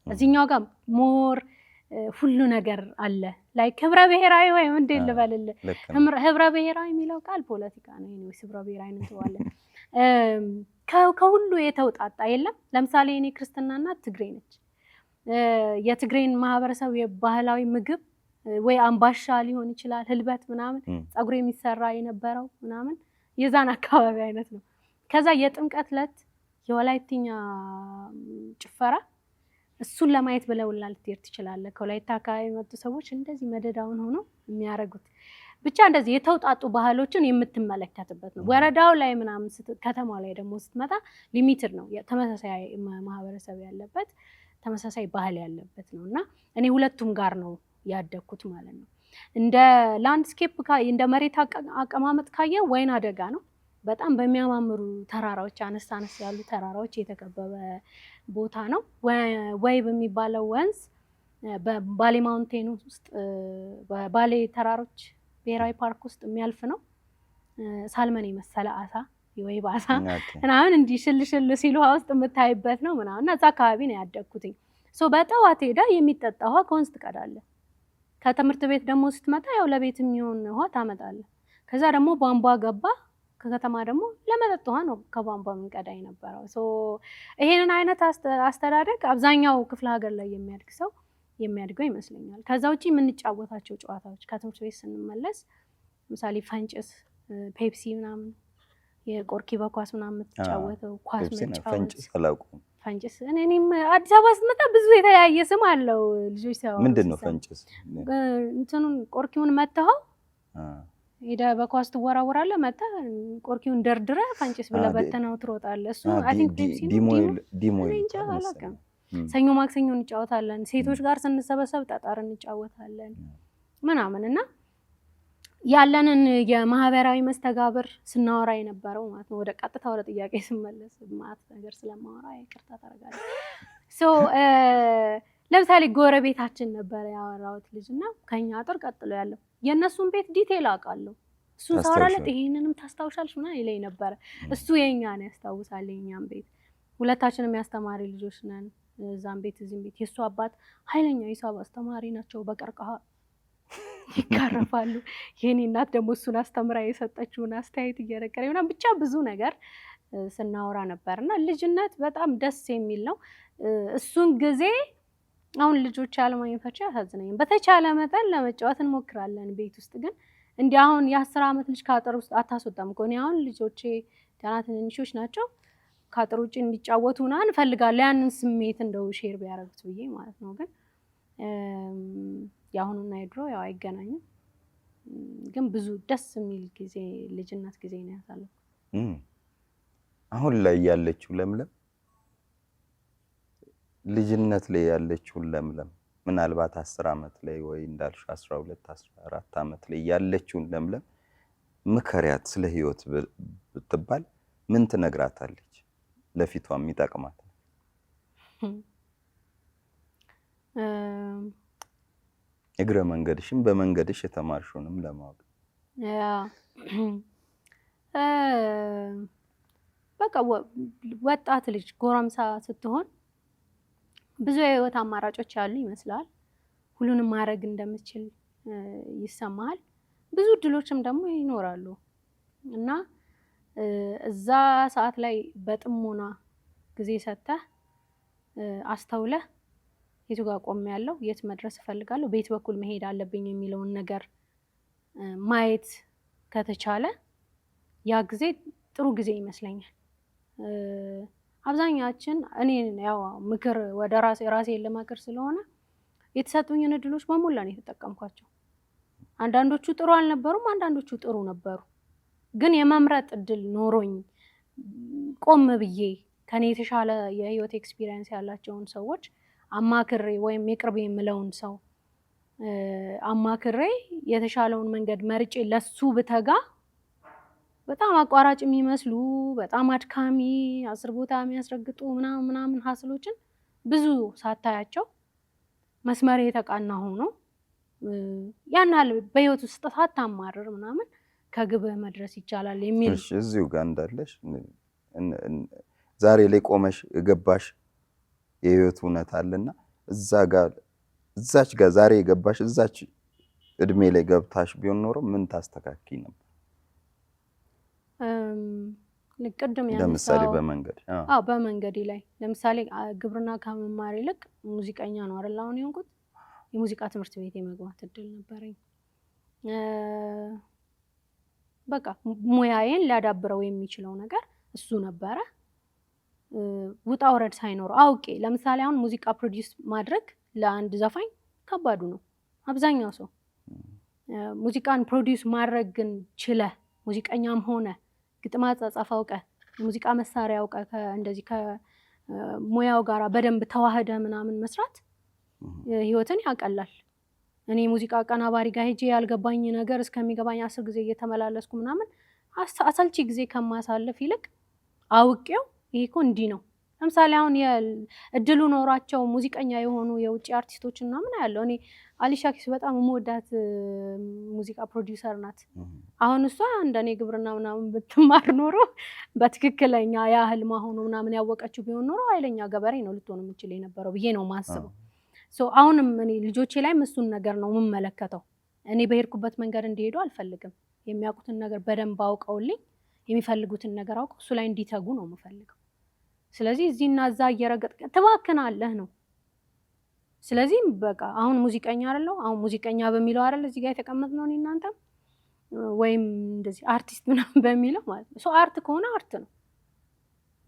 Speaker 1: እዚህኛው ጋር ሞር ሁሉ ነገር አለ። ላይክ ህብረ ብሔራዊ ወይ እንዴት ልበልልህ፣ ህብረ ብሔራዊ የሚለው ቃል ፖለቲካ ነው። ኤኒዌይስ ህብረ ብሔራዊ ነው ተዋለ ከሁሉ የተውጣጣ የለም። ለምሳሌ እኔ ክርስትና እናት ትግሬ ነች። የትግሬን ማህበረሰብ የባህላዊ ምግብ ወይ አምባሻ ሊሆን ይችላል፣ ህልበት ምናምን ጸጉር የሚሰራ የነበረው ምናምን የዛን አካባቢ አይነት ነው። ከዛ የጥምቀት ዕለት የወላይትኛ ጭፈራ እሱን ለማየት ብለውላ ልትሄድ ትችላለህ። ከወላይታ አካባቢ የመጡ ሰዎች እንደዚህ መደዳውን ሆኖ የሚያረጉት ብቻ እንደዚህ የተውጣጡ ባህሎችን የምትመለከትበት ነው። ወረዳው ላይ ምናምን ከተማው ላይ ደግሞ ስትመጣ ሊሚትድ ነው። ተመሳሳይ ማህበረሰብ ያለበት ተመሳሳይ ባህል ያለበት ነው እና እኔ ሁለቱም ጋር ነው ያደግኩት ማለት ነው። እንደ ላንድስኬፕ እንደ መሬት አቀማመጥ ካየ ወይና ደጋ ነው። በጣም በሚያማምሩ ተራራዎች አነስ አነስ ያሉ ተራራዎች የተከበበ ቦታ ነው። ወይ በሚባለው ወንዝ በባሌ ማውንቴን ውስጥ በባሌ ተራሮች ብሔራዊ ፓርክ ውስጥ የሚያልፍ ነው። ሳልመን የመሰለ አሳ ወይ ባሳ ምናምን እንዲህ ሽልሽል ሲሉ ውሃ ውስጥ የምታይበት ነው ምናምን እና እዛ አካባቢ ነው ያደግኩትኝ። ሶ በጠዋት ሄዳ የሚጠጣ ውሃ ከወንዝ ትቀዳለህ። ከትምህርት ቤት ደግሞ ስትመጣ ያው ለቤት የሚሆን ውሃ ታመጣለህ። ከዛ ደግሞ ቧንቧ ገባ። ከከተማ ደግሞ ለመጠጥ ውሃ ነው ከቧንቧ የምንቀዳ የነበረው። ሶ ይሄንን አይነት አስተዳደግ አብዛኛው ክፍለ ሀገር ላይ የሚያድግ ሰው የሚያድገው ይመስለኛል። ከዛ ውጪ የምንጫወታቸው ጨዋታዎች ከትምህርት ቤት ስንመለስ ለምሳሌ ፈንጭስ፣ ፔፕሲ ምናምን የቆርኪ በኳስ ምናምን የምትጫወተው ኳስ መጫወት ፈንጭስ እኔም አዲስ አበባ ስትመጣ ብዙ የተለያየ ስም አለው። ልጆች ሲያወሩ
Speaker 2: ምንድነው ፈንጭስ?
Speaker 1: እንትኑን ቆርኪውን መተኸው ሄደህ በኳስ ትወራወራለህ። መተህ ቆርኪውን ደርድረህ ፈንጭስ ብለህ በተነው ትሮጣለህ። እሱ አይ ቲንክ ፔፕሲ ነው ዲሞ አላውቅም። ሰኞ ማክሰኞ እንጫወታለን። ሴቶች ጋር ስንሰበሰብ ጠጠር እንጫወታለን ምናምን እና ያለንን የማህበራዊ መስተጋብር ስናወራ የነበረው ማለት ነው። ወደ ቀጥታ ወደ ጥያቄ ስመለስ ማለት ነገር ስለማወራ ይቅርታ ታደርጋለህ። ሶ ለምሳሌ ጎረቤታችን ነበር ያወራሁት ልጅና ከኛ አጥር ቀጥሎ ያለው የእነሱን ቤት ዲቴል አውቃለሁ። እሱን ሳወራለት ይሄንንም ታስታውሻለሽ ምናምን ይለኝ ነበረ። እሱ የኛን ያስታውሳል። የኛን ቤት ሁለታችንም ያስተማሪ ልጆች ነን። እዛም ቤት እዚህም ቤት የእሱ አባት ኃይለኛ ሂሳብ አስተማሪ ናቸው። በቀርቀሃ ይጋረፋሉ። የኔ እናት ደግሞ እሱን አስተምራ የሰጠችውን አስተያየት እየነገረኝ ምናምን ብቻ ብዙ ነገር ስናወራ ነበር እና ልጅነት በጣም ደስ የሚል ነው። እሱን ጊዜ አሁን ልጆች ያለማግኘታቸው ያሳዝነኛል። በተቻለ መጠን ለመጫወት እንሞክራለን ቤት ውስጥ ግን እንዲህ አሁን የ10 ዓመት ልጅ ከአጥር ውስጥ አታስወጣም እኮ። እኔ አሁን ልጆቼ ገና ትንንሾች ናቸው። ከአጥር ውጭ እንዲጫወቱ ምናምን እንፈልጋለን። ያንን ስሜት እንደው ሼር ቢያደርጉት ብዬ ማለት ነው። ግን የአሁኑና የድሮ ያው አይገናኝም። ግን ብዙ ደስ የሚል ጊዜ ልጅነት ጊዜ ነው ያሳለፍኩት።
Speaker 2: አሁን ላይ ያለችው ለምለም ልጅነት ላይ ያለችው ለምለም ምናልባት 10 ዓመት ላይ ወይ እንዳልሽ 12 14 ዓመት ላይ ያለችው ለምለም ምከሪያት ስለ ህይወት ብትባል ምን ትነግራታለች? ለፊቷም ይጠቅማት እግረ መንገድሽም በመንገድሽ የተማርሽውንም ለማወቅ
Speaker 1: በቃ ወጣት ልጅ ጎረምሳ ስትሆን ብዙ የህይወት አማራጮች ያሉ ይመስላል። ሁሉንም ማድረግ እንደምትችል ይሰማሃል። ብዙ እድሎችም ደግሞ ይኖራሉ እና እዛ ሰዓት ላይ በጥሞና ጊዜ ሰጥተህ አስተውለህ የቱ ጋር ቆሜያለሁ፣ የት መድረስ እፈልጋለሁ፣ በየት በኩል መሄድ አለብኝ የሚለውን ነገር ማየት ከተቻለ ያ ጊዜ ጥሩ ጊዜ ይመስለኛል። አብዛኛችን እኔ ያው ምክር ወደ ራሴ ለማከር ስለሆነ የተሰጡኝን እድሎች በሙላ ነው የተጠቀምኳቸው። አንዳንዶቹ ጥሩ አልነበሩም፣ አንዳንዶቹ ጥሩ ነበሩ። ግን የመምረጥ እድል ኖሮኝ ቆም ብዬ ከኔ የተሻለ የህይወት ኤክስፒሪየንስ ያላቸውን ሰዎች አማክሬ ወይም የቅርብ የምለውን ሰው አማክሬ የተሻለውን መንገድ መርጬ ለሱ ብተጋ በጣም አቋራጭ የሚመስሉ በጣም አድካሚ 10 ቦታ የሚያስረግጡ ምናምን ሀስሎችን ብዙ ሳታያቸው መስመር የተቃና ሆኖ ያናል በህይወት ውስጥ ሳታማርር ምናምን ከግብህ መድረስ ይቻላል የሚል
Speaker 2: እሺ። እዚሁ ጋር እንዳለሽ ዛሬ ላይ ቆመሽ የገባሽ የህይወት እውነት አለና እዛች ጋር ዛሬ የገባሽ እዛች እድሜ ላይ ገብታሽ ቢሆን ኖሮ ምን ታስተካክይ ነበር?
Speaker 1: ቅድም
Speaker 2: ለምሳሌ
Speaker 1: በመንገዴ ላይ ለምሳሌ ግብርና ከመማር ይልቅ ሙዚቀኛ ነው አይደል አሁን የሆንኩት። የሙዚቃ ትምህርት ቤት የመግባት እድል ነበረኝ። በቃ ሙያዬን ሊያዳብረው የሚችለው ነገር እሱ ነበረ። ውጣ ወረድ ሳይኖር አውቄ ለምሳሌ አሁን ሙዚቃ ፕሮዲዩስ ማድረግ ለአንድ ዘፋኝ ከባዱ ነው። አብዛኛው ሰው ሙዚቃን ፕሮዲዩስ ማድረግ ግን ችለህ ሙዚቀኛም ሆነ ግጥም አጻጻፍ አውቀህ የሙዚቃ መሳሪያ አውቀህ እንደዚህ ከሙያው ጋር በደንብ ተዋህደ ምናምን መስራት ህይወትን ያቀላል። እኔ ሙዚቃ አቀናባሪ ጋር ሄጄ ያልገባኝ ነገር እስከሚገባኝ 10 ጊዜ እየተመላለስኩ ምናምን አሰልቺ ጊዜ ከማሳለፍ ይልቅ አውቄው ይሄ እኮ እንዲህ ነው። ለምሳሌ አሁን እድሉ ኖራቸው ሙዚቀኛ የሆኑ የውጭ አርቲስቶች እና ምን ያለው እኔ አሊሻ ኪስ በጣም የምወዳት ሙዚቃ ፕሮዲውሰር ናት። አሁን እሷ እንደኔ ግብርና ምናምን ብትማር ኖሮ በትክክለኛ ያህል ማሆኑ ምናምን ያወቀችው ቢሆን ኖሮ ኃይለኛ ገበሬ ነው ልትሆን የምችል የነበረው ብዬ ነው ማስበው። አሁንም እኔ ልጆቼ ላይ እሱን ነገር ነው የምመለከተው። እኔ በሄድኩበት መንገድ እንዲሄዱ አልፈልግም። የሚያውቁትን ነገር በደንብ አውቀውልኝ የሚፈልጉትን ነገር አውቀው እሱ ላይ እንዲተጉ ነው የምፈልገው። ስለዚህ እዚህና እዛ እየረገጥክ ትባክናለህ ነው። ስለዚህ በቃ አሁን ሙዚቀኛ አይደለው አሁን ሙዚቀኛ በሚለው አይደል እዚህ ጋር የተቀመጥነው እኔ እናንተም ወይም እንደዚህ አርቲስት ምናምን በሚለው ማለት ነው። አርት ከሆነ አርት ነው።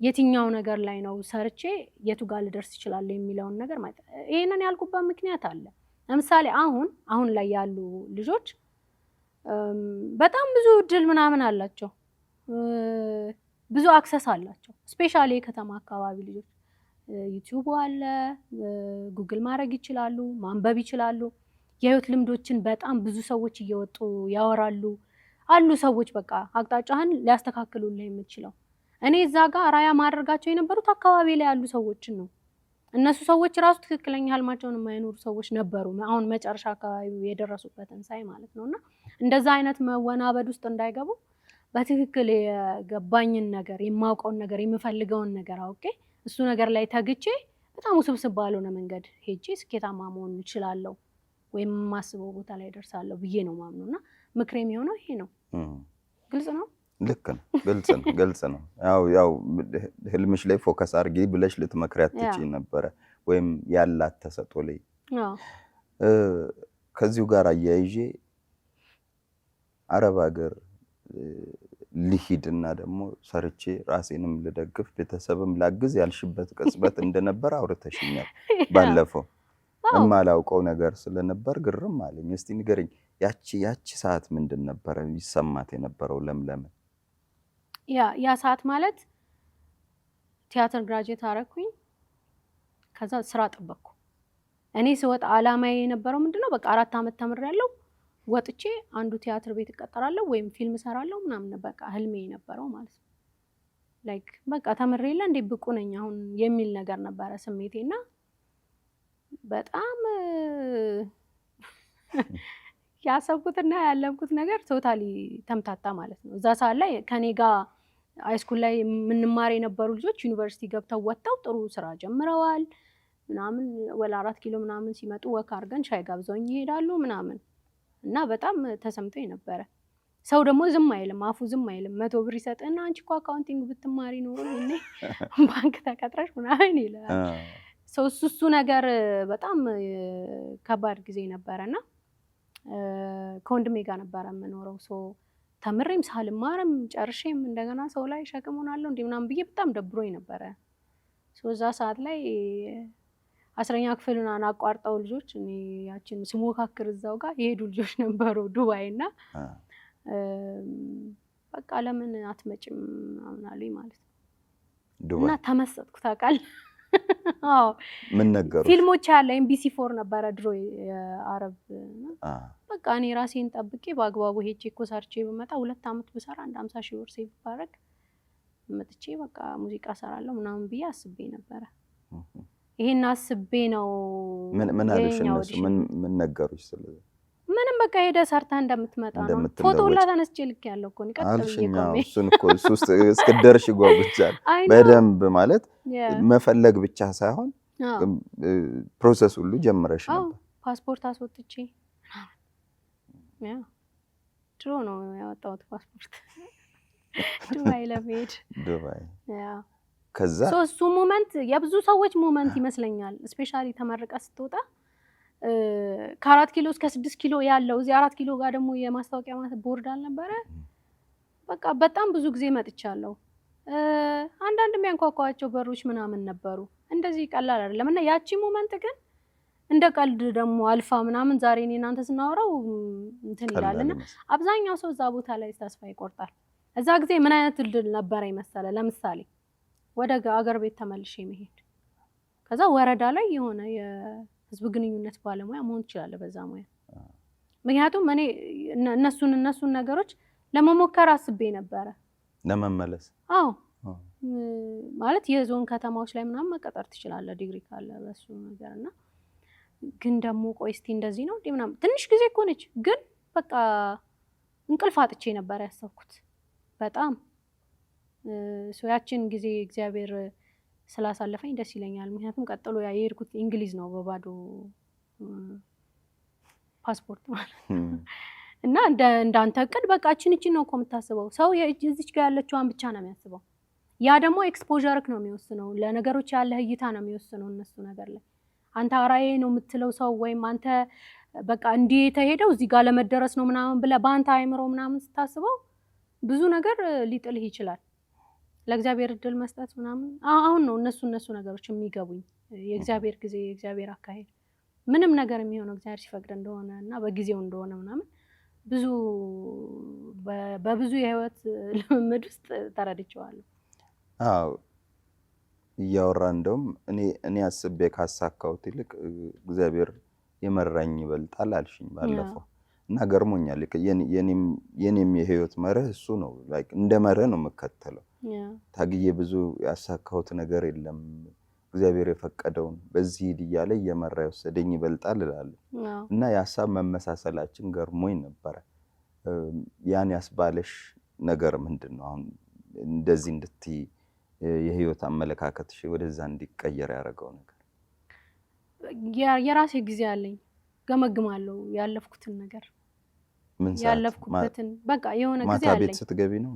Speaker 1: የትኛው ነገር ላይ ነው ሰርቼ የቱ ጋር ልደርስ ይችላል የሚለውን ነገር ማለት ይሄንን ያልኩበት ምክንያት አለ። ለምሳሌ አሁን ላይ ያሉ ልጆች በጣም ብዙ እድል ምናምን አላቸው፣ ብዙ አክሰስ አላቸው። ስፔሻሊ የከተማ አካባቢ ልጆች ዩቲዩብ አለ፣ ጉግል ማድረግ ይችላሉ፣ ማንበብ ይችላሉ። የህይወት ልምዶችን በጣም ብዙ ሰዎች እየወጡ ያወራሉ አሉ። ሰዎች በቃ አቅጣጫህን ሊያስተካክሉልህ የምትችለው እኔ እዛ ጋር ራያ ማድረጋቸው የነበሩት አካባቢ ላይ ያሉ ሰዎችን ነው። እነሱ ሰዎች ራሱ ትክክለኛ ህልማቸውን የማይኖሩ ሰዎች ነበሩ። አሁን መጨረሻ አካባቢ የደረሱበትን ሳይ ማለት ነውና እንደዛ አይነት መወናበድ ውስጥ እንዳይገቡ በትክክል የገባኝን ነገር የማውቀውን ነገር የምፈልገውን ነገር አውቄ እሱ ነገር ላይ ተግቼ በጣም ውስብስብ ባልሆነ መንገድ ሄጄ ስኬታማ መሆን እችላለሁ ወይም የማስበው ቦታ ላይ ደርሳለሁ ብዬ ነው ማምነውና ምክሬ የሚሆነው ይሄ ነው። ግልጽ ነው።
Speaker 2: ልክ ነው። ግልጽ ነው። ያው ህልምሽ ላይ ፎከስ አድርጊ ብለሽ ልትመክሪያት ትችይ ነበረ ወይም ያላት ተሰጥኦ ላይ። ከዚሁ ጋር አያይዤ አረብ ሀገር ልሂድና ደግሞ ሰርቼ ራሴንም ልደግፍ ቤተሰብም ላግዝ ያልሽበት ቅጽበት እንደነበር አውርተሽኛል ባለፈው። የማላውቀው ነገር ስለነበር ግርም አለኝ። እስቲ ንገረኝ፣ ያቺ ሰዓት ምንድን ነበረ ይሰማት የነበረው ለምለም?
Speaker 1: ያ ሰዓት ማለት ቲያትር ግራጁዌት አደረኩኝ። ከዛ ስራ ጠበቅኩ። እኔ ስወጣ አላማዬ የነበረው ምንድነው በቃ 4 አመት ተምሬያለሁ፣ ወጥቼ አንዱ ቲያትር ቤት እቀጠራለሁ ወይም ፊልም እሰራለሁ ምናምን በቃ ህልሜ የነበረው ማለት ነው። ላይክ በቃ ተምሬላ እንዴ ብቁ ነኝ አሁን የሚል ነገር ነበረ ስሜቴና በጣም ያሰብኩትና ያለምኩት ነገር ቶታሊ ተምታታ ማለት ነው። እዛ ሰዓት ላይ ከኔ ጋር ሃይስኩል ላይ የምንማር የነበሩ ልጆች ዩኒቨርሲቲ ገብተው ወጥተው ጥሩ ስራ ጀምረዋል ምናምን ወላ 4 ኪሎ ምናምን ሲመጡ ወክ አድርገን ሻይ ጋብዘውኝ ይሄዳሉ ምናምን እና በጣም ተሰምቶኝ ነበረ። ሰው ደግሞ ዝም አይልም፣ አፉ ዝም አይልም። 100 ብር ይሰጥና አንቺ እኮ አካውንቲንግ ብትማሪ ኖሮ እኔ ባንክ ተቀጥረሽ ምናምን ይላል። እሱ ነገር በጣም ከባድ ጊዜ ነበረና ከወንድሜ ጋር ነበረ የምኖረው። ተምሬም ሳልማርም ጨርሼም እንደገና ሰው ላይ ሸክም ሆናለሁ እንዴ ምናምን ብዬ በጣም ደብሮኝ ነበረ እዛ ሰዓት ላይ 10ኛ ክፍልን አቋርጠው ልጆች እኔ ያችን ስሞካክር እዛው ጋር የሄዱ ልጆች ነበሩ ዱባይ እና በቃ ለምን አትመጭም ምናምን አሉኝ ማለት ነው። እና ተመሰጥኩ ታውቃለህ። አዎ
Speaker 2: ምን ነገሩ
Speaker 1: ፊልሞች ያለ MBC4 ነበረ ድሮ የአረብ በቃ እኔ ራሴን ጠብቄ በአግባቡ ሄጄ እኮ ሰርቼ በመጣ 2 አመት ብሰራ 50,000 ብር ሴቭ ባረግ መጥቼ በቃ ሙዚቃ ሰራለሁ ምናምን ብዬ አስቤ ነበረ። ይሄን አስቤ ነው።
Speaker 2: ምን አሉሽ እነሱ? ምን ነገሩሽ? ስለዚህ
Speaker 1: ምንም በቃ ሄደ ሰርታ እንደምትመጣ ነው። ፎቶ ሁላ ተነስቼ ልክ ያለው እኮ ነው።
Speaker 2: ቀጥልኝ እሱን እኮ እሱ እስክደርሽ ጓጉቻለሁ በደንብ ማለት መፈለግ ብቻ ሳይሆን ፕሮሰስ ሁሉ ጀምረሽ ነበር።
Speaker 1: ፓስፖርት አስወጥቼ ያ ድሮ ነው ያወጣሁት ፓስፖርት ዱባይ ለመሄድ
Speaker 2: ዱባይ
Speaker 1: ያ
Speaker 2: ከዛ
Speaker 1: እሱ ሞመንት የብዙ ሰዎች ሞመንት ይመስለኛል። ስፔሻሊ ተመርቃ ስትወጣ ከ4 ኪሎ እስከ 6 ኪሎ ያለው እዚህ 4 ኪሎ ጋር ደግሞ የማስታወቂያ ቦርድ አልነበረ። በቃ በጣም ብዙ ጊዜ መጥቻለሁ። አንዳንድ የሚያንኳኳቸው በሮች ምናምን ነበሩ። እንደዚህ ቀላል አይደለም እና ያቺ ሞመንት ግን እንደ ቀልድ ደግሞ አልፋ ምናምን ዛሬ እኔ እናንተ ስናወራው እንትን ይላልና አብዛኛው ሰው እዛ ቦታ ላይ ተስፋ ይቆርጣል። እዛ ጊዜ ምን አይነት እድል ነበረ ይመሰለ? ለምሳሌ ወደ አገር ቤት ተመልሼ መሄድ ከዛ ወረዳ ላይ የሆነ የህዝብ ግንኙነት ባለሙያ መሆን ይችላል በዛ ሙያ። ምክንያቱም እኔ እነሱን ነገሮች ለመሞከር አስቤ ነበረ
Speaker 2: ለመመለስ።
Speaker 1: አዎ ማለት የዞን ከተማዎች ላይ ምናምን መቀጠር ትችላለህ ዲግሪ ካለ በሱ ነገርና ግን ደግሞ ቆይ እስቲ እንደዚህ ነው ምናምን ትንሽ ጊዜ እኮ ነች። ግን በቃ እንቅልፍ አጥቼ ነበር ያሰብኩት በጣም ያችን ጊዜ እግዚአብሔር ስላሳለፈኝ ደስ ይለኛል። ምክንያቱም ቀጥሎ የሄድኩት እንግሊዝ ነው በባዶ ፓስፖርት ማለት እና እንዳንተ እቅድ በቃ እችን ነው እኮ የምታስበው። ሰው እዚች ጋር ያለችዋን ብቻ ነው የሚያስበው። ያ ደግሞ ኤክስፖዠርክ ነው የሚወስነው፣ ለነገሮች ያለ እይታ ነው የሚወስነው። እነሱ ነገር ላይ አንተ አራዬ ነው የምትለው ሰው ወይም አንተ በቃ እንዲህ የተሄደው እዚህ ጋር ለመደረስ ነው ምናምን ብለህ በአንተ አይምሮ ምናምን ስታስበው ብዙ ነገር ሊጥልህ ይችላል። ለእግዚአብሔር እድል መስጠት ምናምን አሁን ነው እነሱ ነገሮች የሚገቡኝ። የእግዚአብሔር ጊዜ የእግዚአብሔር አካሄድ ምንም ነገር የሚሆነው እግዚአብሔር ሲፈቅድ እንደሆነ እና በጊዜው እንደሆነ ምናምን በብዙ የህይወት ልምምድ ውስጥ ተረድቼዋለሁ።
Speaker 2: አዎ እያወራ እንደውም እኔ አስቤ ካሳካሁት ይልቅ እግዚአብሔር የመራኝ ይበልጣል አልሽኝ ባለፈው እና ገርሞኛል። የኔም የህይወት መርህ እሱ ነው። ላይክ እንደ መርህ ነው የምከተለው። ታግዬ ብዙ ያሳካሁት ነገር የለም። እግዚአብሔር የፈቀደውን በዚህ ሂድ እያለ እየመራ የወሰደኝ ይበልጣል እላለሁ እና የሀሳብ መመሳሰላችን ገርሞኝ ነበረ። ያን ያስባለሽ ነገር ምንድን ነው? አሁን እንደዚህ እንድትይ የህይወት አመለካከትሽ ወደዛ እንዲቀየር ያደረገው ነገር?
Speaker 1: የራሴ ጊዜ አለኝ፣ ገመግማለሁ ያለፍኩትን ነገር ያለፍኩበትን በቃ የሆነ ጊዜ አለኝ።
Speaker 2: ማታ ቤት ስትገቢ ነው?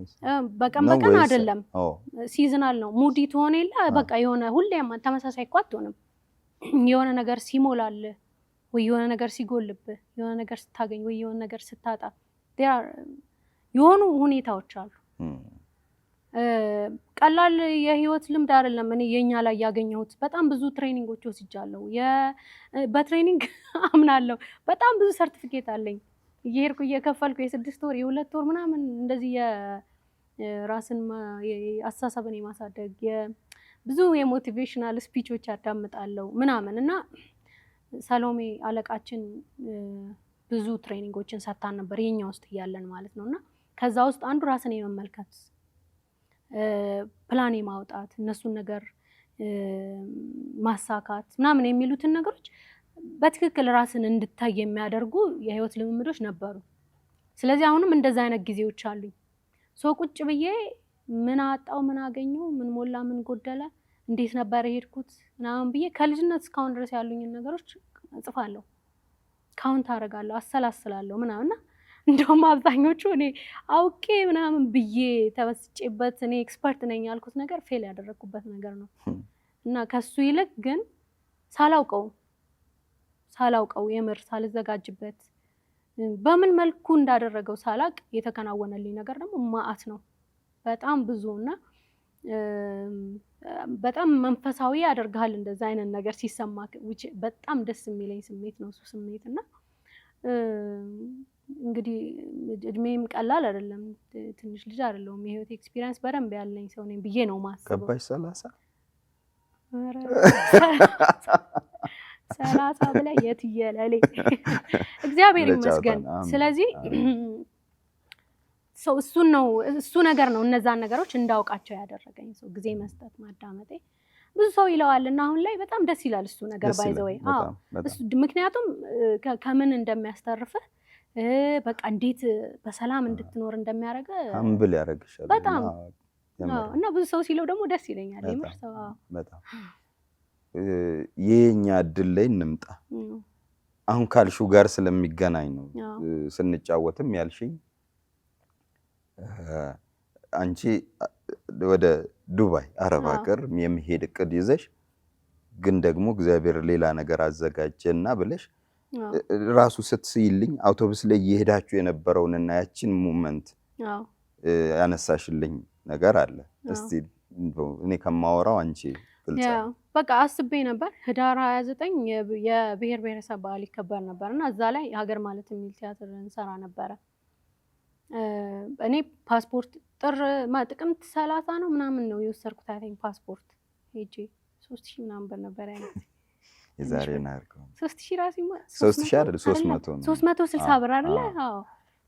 Speaker 1: በቀን አይደለም፣ ሲዝናል ነው። ሙዲ ትሆን የለ በቃ የሆነ ሁሌም ተመሳሳይ እኮ አትሆንም። የሆነ ነገር ሲሞላልህ ወይ የሆነ ነገር ሲጎልብህ፣ የሆነ ነገር ስታገኝ ወይ የሆነ ነገር ስታጣ የሆኑ ሁኔታዎች አሉ። ቀላል የህይወት ልምድ አይደለም። እኔ የኛ ላይ ያገኘሁት በጣም ብዙ ትሬኒንጎች ወስጃለሁ። በትሬኒንግ አምናለሁ። በጣም ብዙ ሰርቲፊኬት አለኝ። እየሄድኩ እየከፈልኩ የ6 ወር የ2 ወር ምናምን እንደዚህ የራስን አስተሳሰብን የማሳደግ ብዙ የሞቲቬሽናል ስፒቾች አዳምጣለሁ ምናምን እና ሰሎሜ አለቃችን ብዙ ትሬኒንጎችን ሰጥታን ነበር የኛ ውስጥ እያለን ማለት ነውና ከዛ ውስጥ አንዱ ራስን የመመልከት ፕላን የማውጣት እነሱን ነገር ማሳካት ምናምን የሚሉትን ነገሮች በትክክል ራስን እንድታይ የሚያደርጉ የህይወት ልምምዶች ነበሩ። ስለዚህ አሁንም እንደዛ አይነት ጊዜዎች አሉኝ። ቁጭ ብዬ ምን አጣው፣ ምን አገኘው፣ ምን ሞላ፣ ምን ጎደለ፣ እንዴት ነበር የሄድኩት ምናምን ብዬ ከልጅነት እስካሁን ድረስ ያሉኝን ነገሮች እጽፋለሁ፣ ካውንት አደርጋለሁ፣ አሰላስላለሁ ምናምንና እንደውም አብዛኞቹ እኔ አውቄ ምናምን ብዬ ተመስጬበት እኔ ኤክስፐርት ነኝ ያልኩት ነገር ፌል ያደረኩበት ነገር ነው እና ከሱ ይልቅ ግን ሳላውቀው የምር ሳልዘጋጅበት በምን መልኩ እንዳደረገው ሳላቅ የተከናወነልኝ ነገር ደግሞ ማአት ነው፣ በጣም ብዙ እና በጣም መንፈሳዊ ያደርጋል እንደዛ አይነት ነገር ሲሰማ በጣም ደስ የሚለኝ ስሜት ነው እሱ ስሜት እና እንግዲህ እድሜም ቀላል አይደለም ትንሽ ልጅ አይደለሁም የህይወት ኤክስፒሪየንስ በደንብ ያለኝ ሰው ነኝ ብዬ ነው ማስበው
Speaker 2: ገባሽ 30
Speaker 1: 30 ብለ የትየለሌ እግዚአብሔር ይመስገን ስለዚህ ሰው እሱ ነገር ነው እነዛን ነገሮች እንዳውቃቸው ያደረገኝ ሰው ጊዜ መስጠት ማዳመጤ ብዙ ሰው ይለዋልና አሁን ላይ በጣም ደስ ይላል እሱ ነገር ባይዘወይ ምክንያቱም ከምን እንደሚያስተርፍህ በቃ እንዴት በሰላም እንድትኖር እንደሚያደርግ
Speaker 2: አምብል ያደርግሻል
Speaker 1: በጣም እና ብዙ ሰው ሲለው ደግሞ ደስ ይለኛል የምር ሰው
Speaker 2: በጣም የኛ እድል ላይ እንምጣ አሁን ካልሽው ጋር ስለሚገናኝ ነው ስንጫወትም ያልሽኝ አንቺ ወደ ዱባይ አረብ ሀገር የመሄድ እቅድ ይዘሽ ግን ደግሞ እግዚአብሔር ሌላ ነገር አዘጋጀና ብለሽ ራሱ ስትስይልኝ አውቶቡስ ላይ እየሄዳችሁ የነበረውንና ያችን ሞመንት ያነሳሽልኝ ነገር አለ እስቲ እኔ ከማወራው አንቺ ግልጽ
Speaker 1: በቃ አስቤ ነበር ህዳር 29 የብሔር ብሔረሰብ በዓል ይከበር ነበርና እዛ ላይ ሀገር ማለት የሚል ቲያትር እንሰራ ነበረ እኔ ፓስፖርት ጥቅምት 30 ነው ምናምን ነው የወሰድኩት አይተኝ ፓስፖርት ሄጄ 3000 ምናምን ብር ነበር አይነት
Speaker 2: የዛሬ ናርኩ
Speaker 1: 3000 ራሱ
Speaker 2: 3000 አይደል 300 ነው
Speaker 1: 360 ብር አይደል አዎ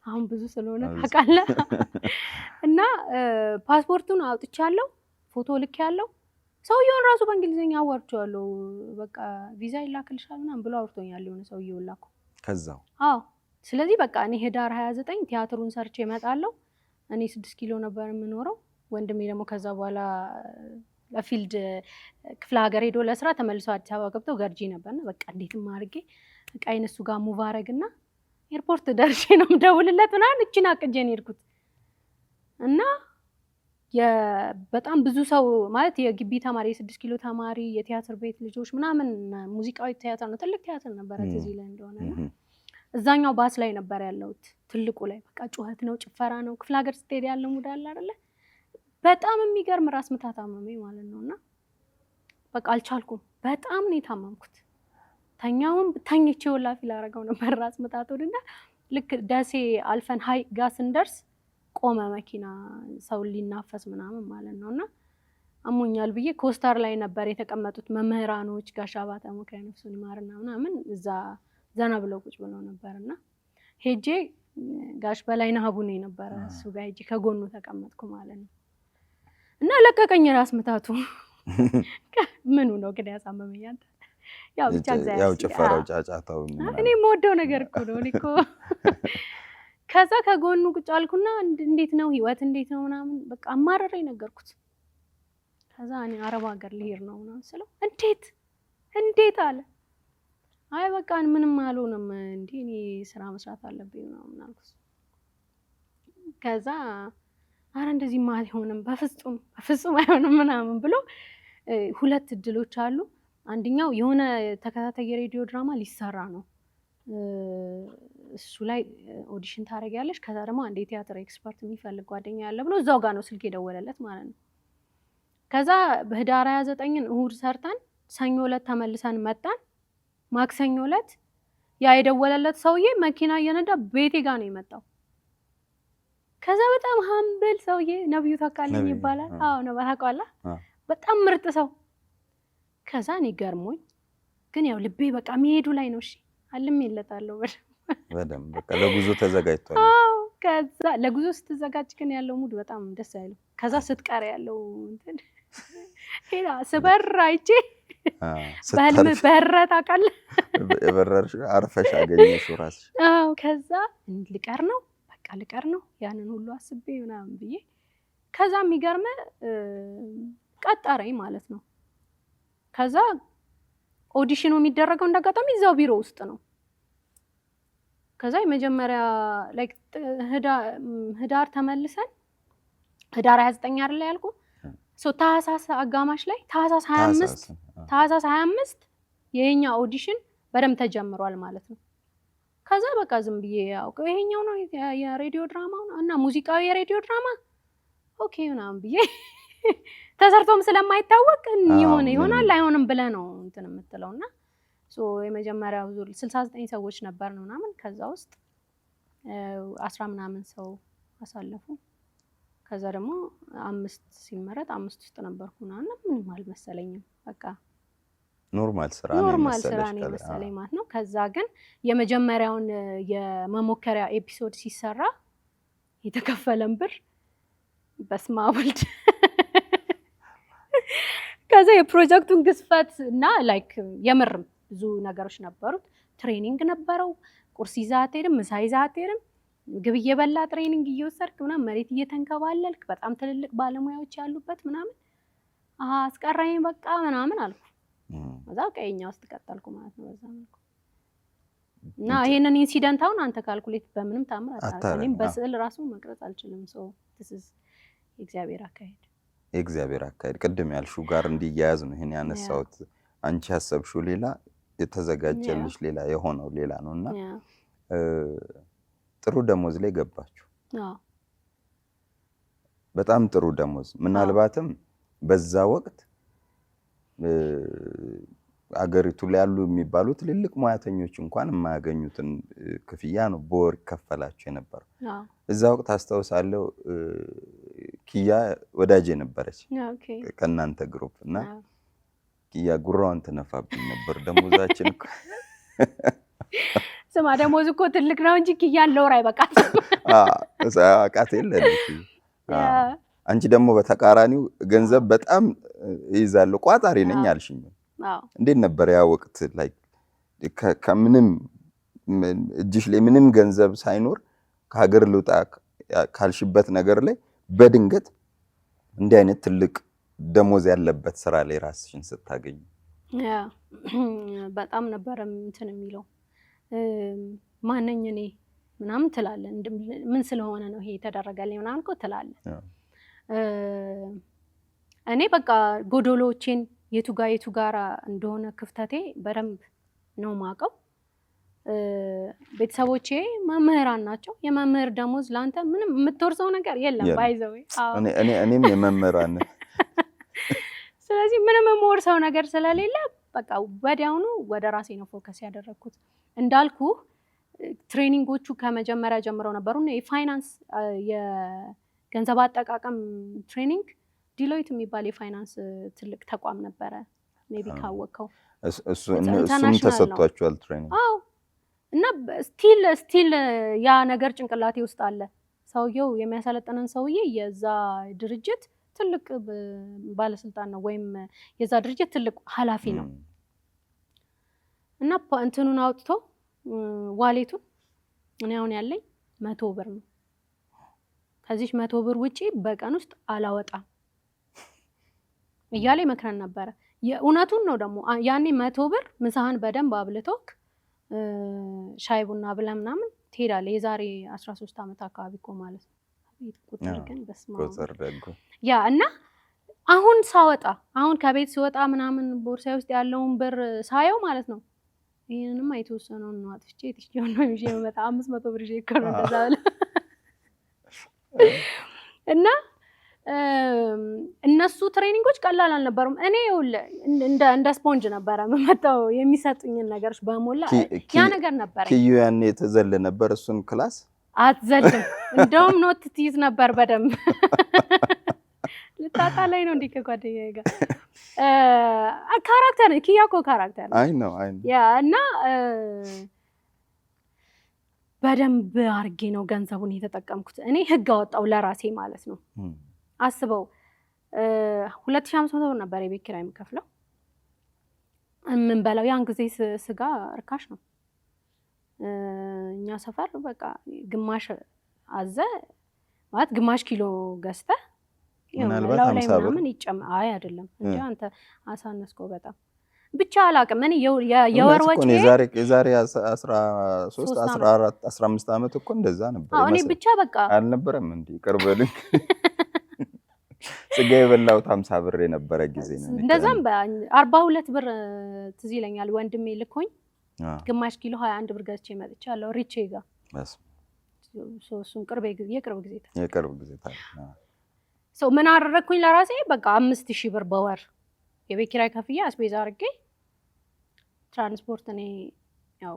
Speaker 1: አሁን ብዙ ስለሆነ ታውቃለህ እና ፓስፖርቱን አውጥቻለሁ ፎቶ ልኬያለሁ ሰውየውን ራሱ በእንግሊዘኛ አወርቼዋለሁ በቃ ቪዛ ይላክልሻል ምናምን ብሎ አውርቶኛል የሆነ ሰውየው ላኩ
Speaker 2: ከዛው
Speaker 1: አዎ ስለዚህ በቃ እኔ ህዳር 29 ቲያትሩን ሰርቼ እመጣለሁ እኔ 6 ኪሎ ነበር የምኖረው ወንድሜ ደግሞ ከዛ በኋላ ለፊልድ ክፍለ ሀገር ሄዶ ለስራ ተመልሶ አዲስ አበባ ገብቶ ገርጂ ነበርና በቃ እንዴትም አድርጌ እቃዬን እሱ ጋር ሙቭ አደረግና ኤርፖርት ደርሼ ነው የምደውልለት ምናምን እቺን አቅጄ ነው የሄድኩት እና በጣም ብዙ ሰው ማለት የግቢ ተማሪ የ6 ኪሎ ተማሪ የቲያትር ቤት ልጆች ምናምን ሙዚቃዊ ቲያትር ነው ትልቅ ቲያትር ነበር እዚህ ላይ እንደሆነና እዛኛው ባስ ላይ ነበር ያለውት ትልቁ ላይ በቃ ጩኸት ነው ጭፈራ ነው ክፍለ ሀገር ስትሄድ ያለው ሙድ አለ አይደለ በጣም የሚገርም ራስ ምታት አመመኝ ማለት ነውና በቃ አልቻልኩም በጣም ነው የታመምኩት ተኛውን ተኝቼ ወላፊ ላረጋው ነበር ራስ ምታቱና ልክ ደሴ አልፈን ሃይ ጋር ስንደርስ ቆመ መኪና ሰው ሊናፈስ ምናምን ማለት ነውና አሞኛል ብዬ ኮስታር ላይ ነበር የተቀመጡት መምህራኖች ጋሻ ባታ ሙከራ ነፍሱን ይማርና ምናምን እዛ ዘና ብለው ቁጭ ብለው ነበርና ሄጄ ጋሽ በላይና ሀቡኔ ነበር እሱ ጋር ሄጄ ከጎኑ ተቀመጥኩ ማለት ነው እና ለቀቀኝ ራስ ምታቱ ምኑ ነው ግን ያሳመመኝ አንተ ያው ብቻ እግዚአብሔር
Speaker 2: ያው ጭፈራው ጫጫታው
Speaker 1: እኔ የምወደው ነገር እኮ ነው እኔ እኮ ከዛ ከጎኑ ቁጭ አልኩና እንዴት ነው ህይወት እንዴት ነው ምናምን በቃ አማረረኝ ነገርኩት ከዛ እኔ አረብ ሀገር ልሄድ ነው ምናምን ስለው እንዴት አለ አይ በቃ ምንም አልሆነም እንዴ እኔ ስራ መስራት አለብኝ ምናምን አልኩት ከዛ አረ እንደዚህ ማለት አይሆንም በፍጹም አይሆንም ምናምን ብሎ ሁለት እድሎች አሉ አንደኛው የሆነ ተከታታይ የሬዲዮ ድራማ ሊሰራ ነው እሱ ላይ ኦዲሽን ታደርጊያለሽ ከዛ ደግሞ አንድ የቲያትር ኤክስፐርት የሚፈልግ ጓደኛ ያለ ብሎ እዛው ጋር ነው ስልክ የደወለለት ማለት ነው ከዛ በህዳር 29ን እሁድ ሰርተን ሰኞ ዕለት ተመልሰን መጣን ማክሰኞ ዕለት ያ የደወለለት ሰውዬ መኪና እየነዳ ቤቴ ጋር ነው የመጣው ከዛ በጣም ሀምብል ሰውዬ ነብዩ ተካልኝ ይባላል አዎ ነው ባታውቃላ በጣም ምርጥ ሰው ከዛ እኔ ገርሞኝ ግን ያው ልቤ በቃ መሄዱ ላይ ነው እሺ አልም ይለታለው
Speaker 2: በደም በቃ ለጉዞ ተዘጋጅቷል
Speaker 1: አዎ ከዛ ለጉዞ ስትዘጋጅ ግን ያለው ሙድ በጣም ደስ አይልም ከዛ ስትቀር ያለው እንትን ሄዳ ስበራይቼ በህልም በረታ ቃል
Speaker 2: በረርሽ አርፈሽ አገኘሽ ራስሽ
Speaker 1: አዎ ከዛ ልቀር ነው ያንን ሁሉ አስቤ ምናምን ብዬ ከዛ የሚገርም ቀጠረኝ ማለት ነው ከዛ ኦዲሽኑ የሚደረገው እንደጋጣሚ እዛው ቢሮ ውስጥ ነው ከዛ የመጀመሪያ ላይክ ህዳር ተመልሰን ህዳር 29 አይደል ያልኩ ታህሳስ አጋማሽ ላይ ታህሳስ 25 የኛ ኦዲሽን በደም ተጀምሯል ማለት ነው ከዛ በቃ ዝም ብዬ ያው ይሄኛው ነው የሬዲዮ ድራማው እና ሙዚቃዊ የሬዲዮ ድራማ ኦኬ ምናምን ብዬ ተሰርቶም ስለማይታወቅ ይሆናል አይሆንም ብለህ ነው እንትን የምትለውና የመጀመሪያው ዙር 69 ሰዎች ነበር ነው ምናምን ከዛ ውስጥ 10 ምናምን ሰው አሳለፉ ከዛ ደግሞ 5 ሲመረጥ 5 ውስጥ ነበርኩና ምንም አልመሰለኝም በቃ ኖርማል ስራ ነው መሰለኝ ማለት ነው ከዛ ግን የመጀመሪያውን የመሞከሪያ ኤፒሶድ ሲሰራ የተከፈለን ብር በስማውልድ ከዛ የፕሮጀክቱን ግዝፈት እና ላይክ የምርም ብዙ ነገሮች ነበሩት ትሬኒንግ ነበረው ቁርስ ይዘህ አትሄድም ምሳ ይዘህ አትሄድም ምግብ እየበላ ትሬኒንግ እየወሰድክ ምናምን መሬት እየተንከባለልክ በጣም ትልልቅ ባለሙያዎች ያሉበት ምናምን አስቀራኝ በቃ ምናምን አልኩ ከዛ ቀይኛ ውስጥ ቀጠልኩ ማለት ነው በዛ መልኩ እና ይሄንን ኢንሲደንት አሁን አንተ ካልኩሌት በምንም ታምር አታውቅም በስዕል ራሱ መቅረጽ አልችልም this is እግዚአብሔር አካሄድ ቅድም ያልሽው ጋር እንዲያያዝ ነው ይሄን ያነሳውት አንቺ ያሰብሽው ሌላ የተዘጋጀልሽ ሌላ የሆነው ሌላ ነውና ጥሩ ደሞዝ ላይ ገባችሁ በጣም ጥሩ ደሞዝ ምናልባትም በዛ ወቅት አገሪቱ ላይ ያሉ የሚባሉ ትልልቅ ሙያተኞች እንኳን የማያገኙትን ክፍያ ነው በወር ከፈላችሁ የነበረው እዛ ወቅት አስተውሳለሁ ኪያ ወዳጄ ነበረች ከናንተ ግሩፕ እና ኪያ ጉራውን ተነፋብኝ ነበር ደሞዛችን ስማ ደሞዝ እኮ ትልቅ ነው እንጂ ኪያን ለወር አይበቃትም
Speaker 2: አቃት የለልሽ አንቺ ደግሞ በተቃራኒው ገንዘብ በጣም ይዛለው ቋጣሪ ነኝ አልሽኝ እንዴት ነበር ያ ወቅት ላይ ከምንም እጅሽ ላይ ምንም ገንዘብ ሳይኖር ከሀገር ልውጣ ካልሽበት ነገር ላይ በድንገት እንዲህ አይነት ትልቅ ደሞዝ ያለበት ስራ ላይ ራስሽን ስታገኝ
Speaker 1: በጣም ነበር እንትን የሚለው ማንነኝ እኔ ምናምን ትላለህ ምን ስለሆነ ነው ይሄ ተደረገልኝ ምናምን እኮ ትላለህ እኔ በቃ ጎዶሎቼን የቱ ጋር እንደሆነ ክፍተቴ በደንብ ነው ማቀው ቤተሰቦቼ መምህራን ናቸው የመምህር ደሞዝ ላንተ ምንም የምትወርሰው ነገር የለም ባይዘው
Speaker 2: እኔም የመምህራን
Speaker 1: ስለዚህ ምንም የምወርሰው ነገር ስለሌለ በቃ ወዲያውኑ ወደ ራሴ ነው ፎከስ ያደረኩት እንዳልኩ ትሬኒንጎቹ ከመጀመሪያ ጀምረው ነበሩና የፋይናንስ የገንዘብ አጠቃቀም ትሬኒንግ ዲሎይት የሚባል የፋይናንስ ትልቅ ተቋም ነበረ ሜቢ ካወቀው
Speaker 2: እሱም ተሰጥቷቸዋል ትሬኒንግ
Speaker 1: እና ስቲል ያ ነገር ጭንቅላቴ ውስጥ አለ ሰውየው የሚያሰለጥነን ሰውዬ የዛ ድርጅት ትልቅ ባለስልጣን ነው ወይም የዛ ድርጅት ትልቅ ኃላፊ ነው እና እንትኑን አውጥቶ ዋሌቱን እኔ አሁን ያለኝ 100 ብር ነው ከዚህ 100 ብር ውጪ በቀን ውስጥ አላወጣም እያለ መክረን ነበር የኡናቱን ነው ደግሞ ያኔ 100 ብር ምሳህን በደንብ አብልቶክ ሻይ ቡና ብለህ ምናምን ትሄዳለህ የዛሬ 13 ዓመት አካባቢ እኮ ማለት ነው ቁጥር ግን
Speaker 2: ቁጥር ደግሞ
Speaker 1: ያ እና አሁን ከቤት ሲወጣ ምናምን ቦርሳዬ ውስጥ ያለውን ብር ሳየው ማለት ነው ይሄንንም አይተወሰነው ነው አጥፍቼ ትሽው ነው ይዤ መጣ 500 ብር ይዤ ከሆነ እንደዛ አለ እና እነሱ ትሬኒንጎች ቀላል አልነበሩም እኔ እንደ ስፖንጅ ነበር መመጣው የሚሰጡኝን ነገሮች በሞላ ያ ነገር ነበር
Speaker 2: ኪዩ ያኔ ተዘለ ነበር እሱን ክላስ
Speaker 1: አትዘልም እንደውም ኖት ትይዝ ነበር በደንብ ልታጣ ላይ ነው እንዲህ ከጓደኛዬ ጋር ካራክተር ኪያ እኮ ካራክተር
Speaker 2: አይ ነው
Speaker 1: ያ እና በደንብ አርጌ ነው ገንዘቡን የተጠቀምኩት እኔ ህግ አወጣው ለራሴ ማለት ነው አስበው 2500 ብር ነበር የቤት ኪራይ የምከፍለው ምን በላው ያን ጊዜ ስጋ ርካሽ ነው እኛ ሰፈር በቃ ግማሽ አዘ ማለት ግማሽ ኪሎ ገዝተ
Speaker 2: ምናልባት 50 ብር
Speaker 1: አይ አይደለም እንጂ አንተ አሳነስከው በጣም ብቻ አላውቅም እኔ የወር ወጪ
Speaker 2: የዛሬ 13 14 15 ዓመት እኮ እንደዛ ነበር
Speaker 1: እኔ ብቻ በቃ
Speaker 2: አልነበረም እንዴ ቅርበልኝ ስጋ የበላው 50 ብር የነበረ ጊዜ ነው
Speaker 1: እንደዛም 42 ብር ትዝ ይለኛል ወንድሜ ልኮኝ ግማሽ ኪሎ 21 ብር ገዝቼ መጥቻለሁ ሪቼ ጋር
Speaker 2: በስ
Speaker 1: እሱን የቅርብ ጊዜ
Speaker 2: ታዲያ
Speaker 1: ሶ ምን አደረኩኝ ለራሴ በቃ 5000 ብር በወር የቤት ኪራይ ከፍዬ አስቤዛ አድርጌ ትራንስፖርት እኔ ያው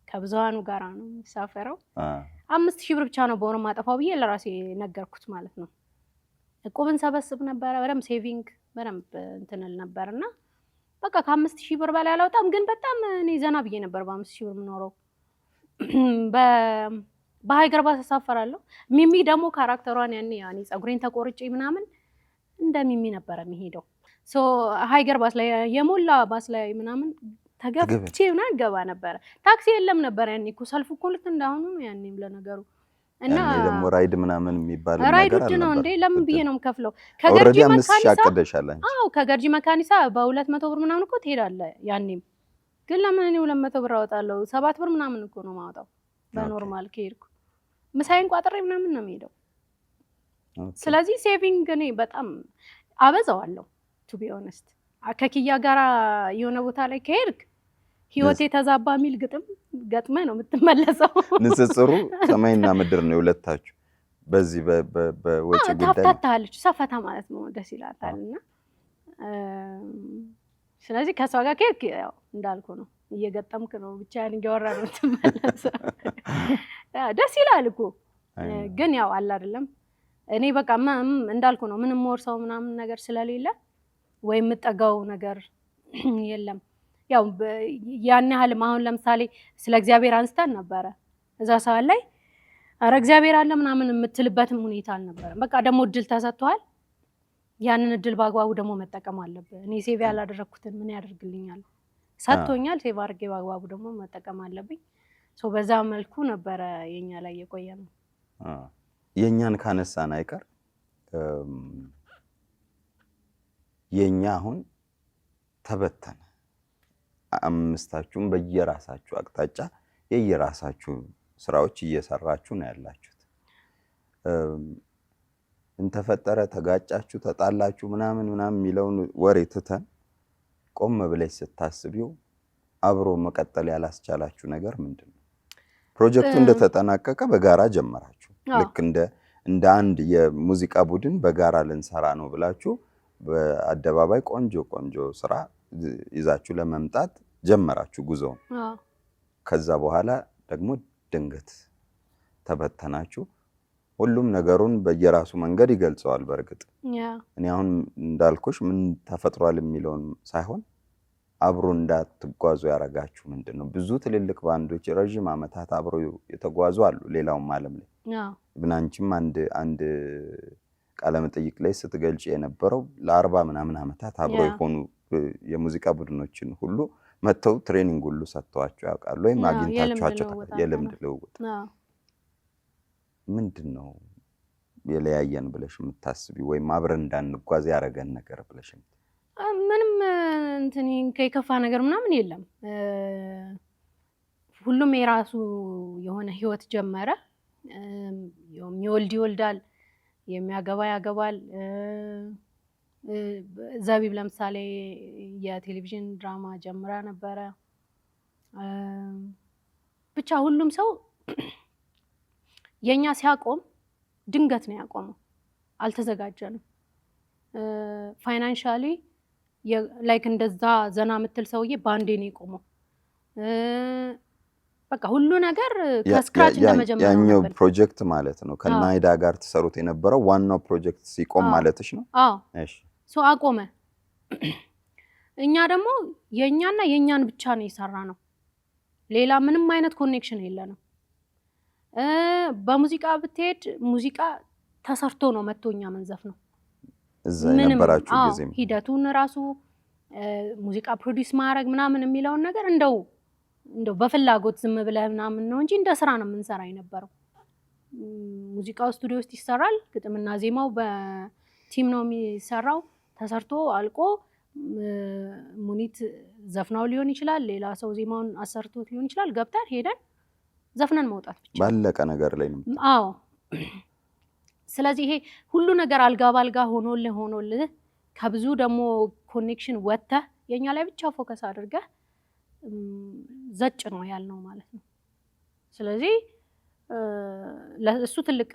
Speaker 1: ከብዙሃኑ ጋራ ነው የሚሳፈረው 5000 ብር ብቻ ነው በወር ማጠፋው ብዬ ለራሴ ነገርኩት ማለት ነው። እቁብን ሰበስብ ነበር በደምብ ሴቪንግ በደምብ እንትንል ነበርና በቃ ከ5000 ብር በላይ አላወጣም። ግን በጣም እኔ ዘና ብዬ ነበር በ5000 ብር የምኖረው። በሃይገር ባስ ተሳፈራለሁ። ሚሚ ደግሞ ካራክተሯን ያኔ ፀጉሬን ተቆርጬ ምናምን እንደ ሚሚ ነበር የሚሄደው። ሶ ሃይገር ባስ ላይ የሞላ ባስ ላይ ምናምን ተገብቼ ምናምን ገባ ነበር። ታክሲ የለም ነበር ያኔ እኮ ሰልፉ እኮ ልክ እንዳሁኑ ነው ያኔም ለነገሩ እና
Speaker 2: ደግሞ ራይድ ምናምን የሚባል ነገር
Speaker 1: ራይድ ነው እንዴ? ለምን ብዬ ነው የምከፍለው? ከገርጂ መካኒሳ በ200 ብር ምናምን እኮ ትሄዳለህ ያኔም። ግን ለምን እኔ 200 ብር አወጣለሁ? 7 ብር ምናምን እኮ ነው ማውጣው በኖርማል ከሄድኩ። ምሳዬን ቋጥሬ ምናምን ነው የምሄደው። ስለዚህ ሴቪንግ እኔ በጣም አበዛዋለሁ ቱ ቢ ኦነስት። ከኪያ ጋራ የሆነ ቦታ ላይ ከሄድክ ህይወቴ ተዛባ ሚል ግጥም ገጥመ ነው የምትመለሰው። ንጽጽሩ
Speaker 2: ሰማይና ምድር ነው የሁለታችሁ። በዚህ በወጪ ጉዳይ
Speaker 1: ታፍታታለች ሰፈታ ማለት ነው ደስ ይላታልና ስለዚህ ከሷ ጋር ከሄድክ ያው እንዳልኩ ነው እየገጠምክ ነው ብቻ ያን እያወራ ነው የምትመለሰው። ደስ ይላል እኮ ግን ያው አለ አይደለም እኔ በቃ እንዳልኩ ነው ምንም ወርሰው ምናምን ነገር ስለሌለ ወይ የምጠጋው ነገር የለም። ያው ያን ያህል አሁን ለምሳሌ ስለ እግዚአብሔር አንስተን ነበረ እዛ ሰዓት ላይ አረ እግዚአብሔር አለ ምናምን የምትልበትም ሁኔታ አልነበረም። በቃ ደግሞ እድል ተሰጥቷል። ያንን እድል በአግባቡ ደግሞ መጠቀም አለብህ። እኔ ሴቭ ያላደረኩትን ምን ያደርግልኛል? ሰጥቶኛል፣ ሴቭ አድርጌ በአግባቡ ደግሞ መጠቀም አለብኝ። ሶ በዛ መልኩ ነበረ የኛ ላይ የቆየ ነው።
Speaker 2: የኛን ካነሳን አይቀር የኛ አሁን ተበተነ። አምስታችሁም በየራሳችሁ አቅጣጫ የየራሳችሁ ስራዎች እየሰራችሁ ነው ያላችሁት። እንተፈጠረ ተጋጫችሁ ተጣላችሁ ምናምን የሚለውን ወሬ ትተን ቆም ብለሽ ስታስቢው አብሮ መቀጠል ያላስቻላችሁ ነገር ምንድነው? ፕሮጀክቱ እንደተጠናቀቀ በጋራ ጀመራችሁ። ልክ እንደ አንድ የሙዚቃ ቡድን በጋራ ልንሰራ ነው ብላችሁ በአደባባይ ቆንጆ ስራ ይዛችሁ ለመምጣት ጀመራችሁ ጉዞውን። ከዛ በኋላ ደግሞ ድንገት ተበተናችሁ። ሁሉም ነገሩን በየራሱ መንገድ ይገልጸዋል። በርግጥ እኔ አሁን እንዳልኩሽ ምን ተፈጥሯል የሚለውን ሳይሆን አብሮ እንዳትጓዙ ያረጋችሁ ምንድነው? ብዙ ትልልቅ ባንዶች ረጅም ዓመታት አብሮ የተጓዙ አሉ ሌላውም ዓለም ላይ። ብናንቺም አንድ ቃለ መጠይቅ ላይ ስትገልጪ የነበረው ለ40 ምናምን ዓመታት አብሮ የሆኑ የሙዚቃ ቡድኖችን ሁሉ መተው ትሬኒንግ ሁሉ ሰጥተዋቸው ያውቃሉ ወይም አግኝታችኋቸው የልምድ ልውውጥ። ምንድነው የለያየን ብለሽ የምታስቢ ወይም አብረን እንዳንጓዝ ያረገን ነገር ብለሽ?
Speaker 1: ምንም እንትን ከይከፋ ነገር ምናምን የለም። ሁሉም የራሱ የሆነ ህይወት ጀመረ። የሚወልድ ይወልዳል፣ የሚያገባ ያገባል። ዘቢብ ለምሳሌ የቴሌቪዥን ድራማ ጀምራ ነበረ። ብቻ ሁሉም ሰው የኛ ሲያቆም ድንገት ነው ያቆመው። አልተዘጋጀንም። ፋይናንሻሊ ላይክ እንደዛ ዘና የምትል ሰውዬ ባንዴ ነው የቆመው። በቃ ሁሉ ነገር ከስክራች እንደመጀመር ነው።
Speaker 2: ያኛው ፕሮጀክት ማለት ነው ከናይዳ ጋር ተሰሩት የነበረው ዋናው ፕሮጀክት ሲቆም ማለትሽ ነው?
Speaker 1: አዎ። እሺ ሶ አቆመ። እኛ ደግሞ የኛና የኛን ብቻ ነው የሰራ ነው። ሌላ ምንም አይነት ኮኔክሽን የለንም። በሙዚቃ ብትሄድ ሙዚቃ ተሰርቶ ነው መጥቶኛ መንዘፍ ነው።
Speaker 2: እዛ የነበራችሁ ጊዜ
Speaker 1: ሂደቱን ራሱ ሙዚቃ ፕሮዲዩስ ማድረግ ምናምን የሚለውን ነገር እንደው በፍላጎት ዝም ብለህ ምናምን ነው እንጂ እንደ ስራ ነው የምንሰራ የነበረው። ሙዚቃው ስቱዲዮ ውስጥ ይሰራል። ግጥምና ዜማው በቲም ነው የሚሰራው። ተሰርቶ አልቆ ሙኒት ዘፍናው ሊሆን ይችላል፣ ሌላ ሰው ዜማውን አሰርቶት ሊሆን ይችላል። ገብተን ሄደን ዘፍነን መውጣት ብቻ
Speaker 2: ባለቀ ነገር ላይ ነው።
Speaker 1: አዎ። ስለዚህ ይሄ ሁሉ ነገር አልጋ ባልጋ ሆኖልህ ከብዙ ደግሞ ኮኔክሽን ወጥተህ የኛ ላይ ብቻ ፎከስ አድርገህ ዘጭ ነው ያልነው ማለት ነው። ስለዚህ ለእሱ ትልቅ